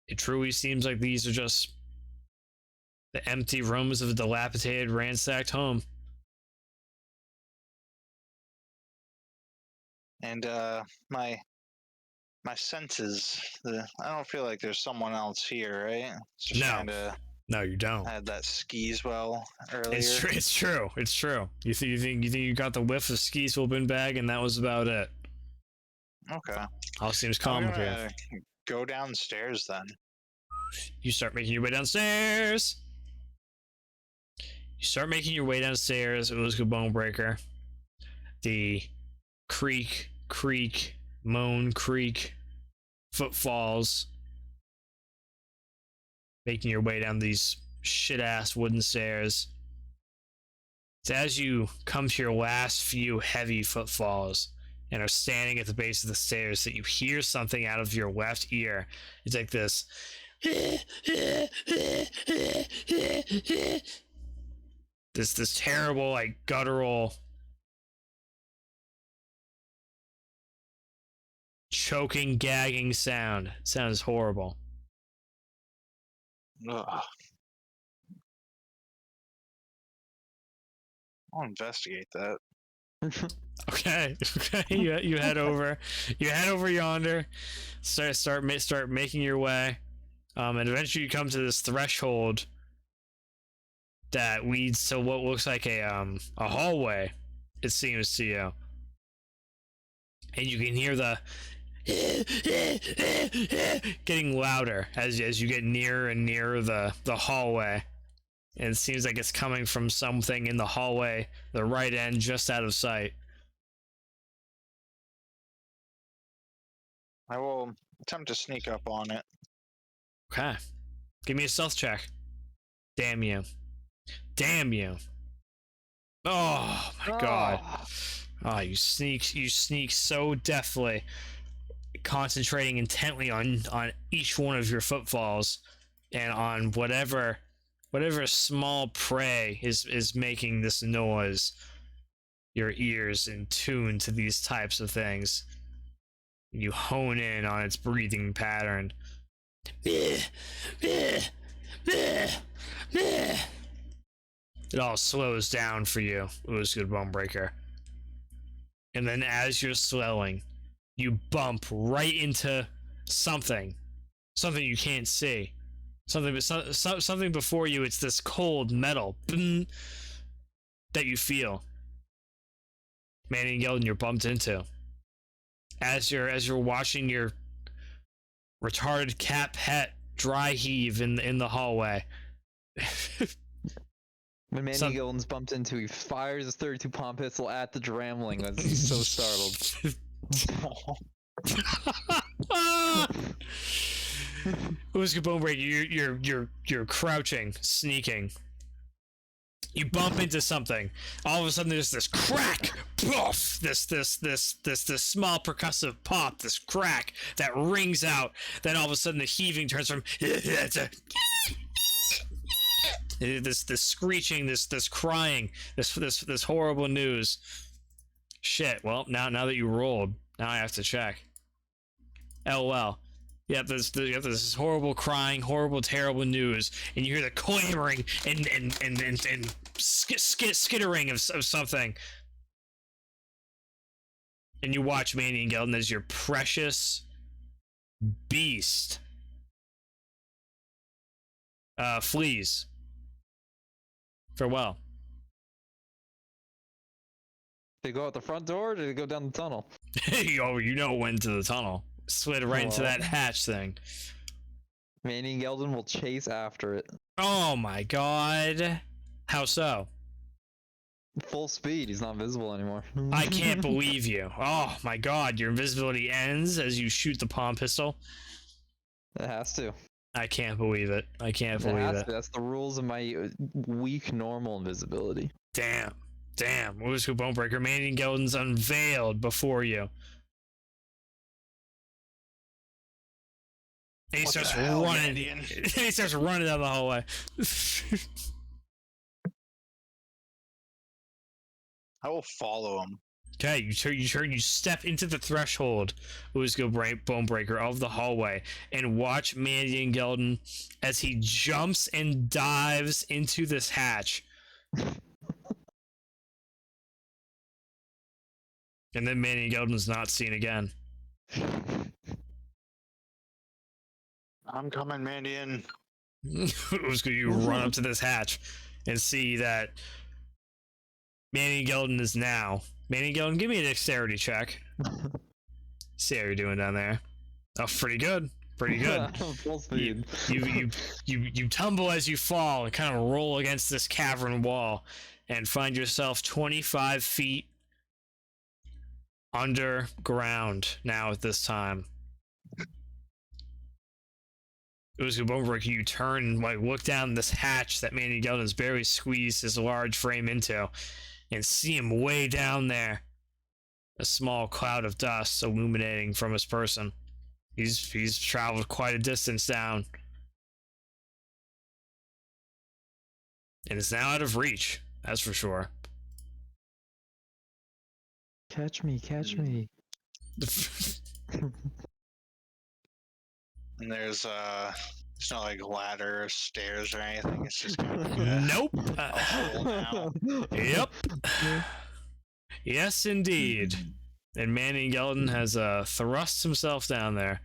It truly seems like these are just the empty rooms of a dilapidated, ransacked home. And my senses, I don't feel like there's someone else here, right? It's just No. kinda, No, you don't. I had that Skeezewell earlier. It's true. It's true. It's true. You think you got the whiff of Skeezewell Binbag, and that was about it. Okay. All seems I'm calm gonna here. go downstairs then. You start making your way downstairs. You start making your way downstairs. Ulzgud Bone-Breaker. The creak, moan, creak, footfalls. Making your way down these shit-ass wooden stairs. It's as you come to your last few heavy footfalls and are standing at the base of the stairs that you hear something out of your left ear. It's like this. This terrible, like, guttural, choking, gagging sound. It sounds horrible. Ugh. I'll investigate that. Okay. You head over. You head over yonder. Start making your way. And eventually you come to this threshold that leads to what looks like a hallway. It seems to you, and you can hear the getting louder as you get nearer and nearer the hallway. And it seems like it's coming from something in the hallway, the right end, just out of sight. I will attempt to sneak up on it. Okay. Give me a stealth check. Damn you. Damn you. Oh my god. Oh, you sneak so deftly, concentrating intently on each one of your footfalls and on whatever small prey is making this noise. Your ears in tune to these types of things. You hone in on its breathing pattern. It all slows down for you, Ulzgud Bone-Breaker. And then as you're swelling, you bump right into something you can't see. Something before you. It's this cold metal that you feel. Mandion and Gelden, you're bumped into. As you're watching your retarded cat pet dry heave in the hallway. When Mandion Gelden's bumped into, he fires his 32 palm pistol at the Dramling as he's so startled. Ulzgud Bone-Breaker, you're crouching, sneaking. You bump into something. All of a sudden, there's this crack, poof! This small percussive pop, this crack that rings out. Then all of a sudden, the heaving turns from this screeching, this crying, this horrible news. Shit. Well, now that you rolled, now I have to check. LOL. You have this horrible crying, horrible, terrible news, and you hear the clamoring and skittering of something. And you watch Mandion and Gelden as your precious, beast flees. Farewell. They go out the front door, or did they go down the tunnel? Oh, you know, went to the tunnel. Slid right into that hatch thing. Mandion Gelden will chase after it. Oh my god. How so? Full speed, he's not visible anymore. I can't believe you. Oh my god, your invisibility ends as you shoot the palm pistol. It has to. I can't believe it. I can't believe it. That's the rules of my weak normal invisibility. Damn. Damn. Ulzgud Bone-Breaker, Mandion Gelden's unveiled before you. And he starts running. He starts running down the hallway. I will follow him. Okay, you step into the threshold, Ulzgud Bone-Breaker, of the hallway, and watch Mandion Gelden as he jumps and dives into this hatch. And then Mandion Gelden's not seen again. I'm coming, Mandion. Ulzgud, you run up to this hatch and see that Mandion Gelden is now. Mandion Gelden, give me a dexterity check. See how you're doing down there. Oh, pretty good. Pretty good. Full speed. You tumble as you fall and kind of roll against this cavern wall and find yourself 25 feet underground now at this time. Ulzgud Bone-Breaker, you turn and look down this hatch that Mandion Gelden's barely squeezed his large frame into and see him way down there. A small cloud of dust illuminating from his person. He's traveled quite a distance down. And is now out of reach, that's for sure. Catch me, catch me. And there's it's not like ladder or stairs or anything. It's just kind of Nope. a hole now. Yep. Yes, indeed. And Mandion Gelden has thrust himself down there.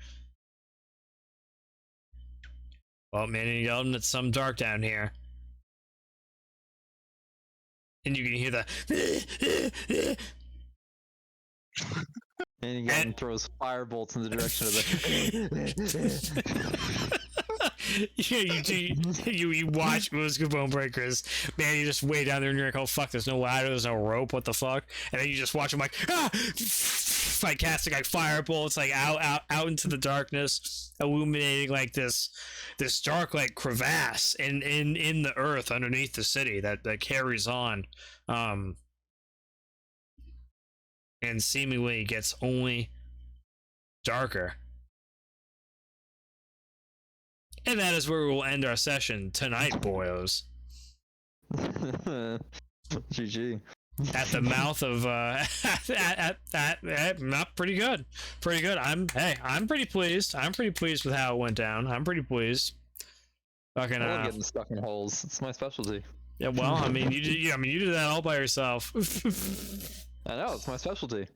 Well, Mandion Gelden, it's some dark down here. And you can hear the Mandion Gelden throws fire bolts in the direction of the... you watch Ulzgud Bone-Breakers, man, you just way down there and you're like, oh fuck, there's no ladder, there's no rope, what the fuck? And then you just watch him like, like casting like fire bolts like out into the darkness, illuminating like this dark like crevasse in the earth underneath the city that carries on, and seemingly gets only darker. And that is where we will end our session tonight, boyos. GG. At the mouth of not pretty good. Pretty good. I'm pretty pleased. I'm pretty pleased with how it went down. I'm pretty pleased. Fucking I love getting stuck in holes. It's my specialty. Yeah, well, I mean, you did that all by yourself. I know, it's my specialty.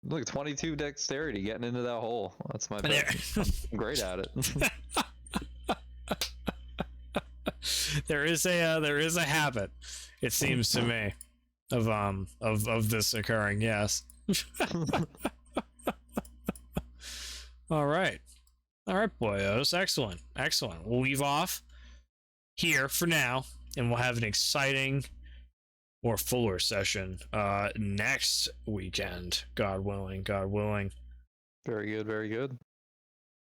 Look, 22 dexterity getting into that hole. That's my best. I'm great at it. There is a habit, it seems to me, of this occurring. Yes. All right, boyos. Excellent. We'll leave off here for now, and we'll have an exciting or fuller session next weekend, God willing. Very good.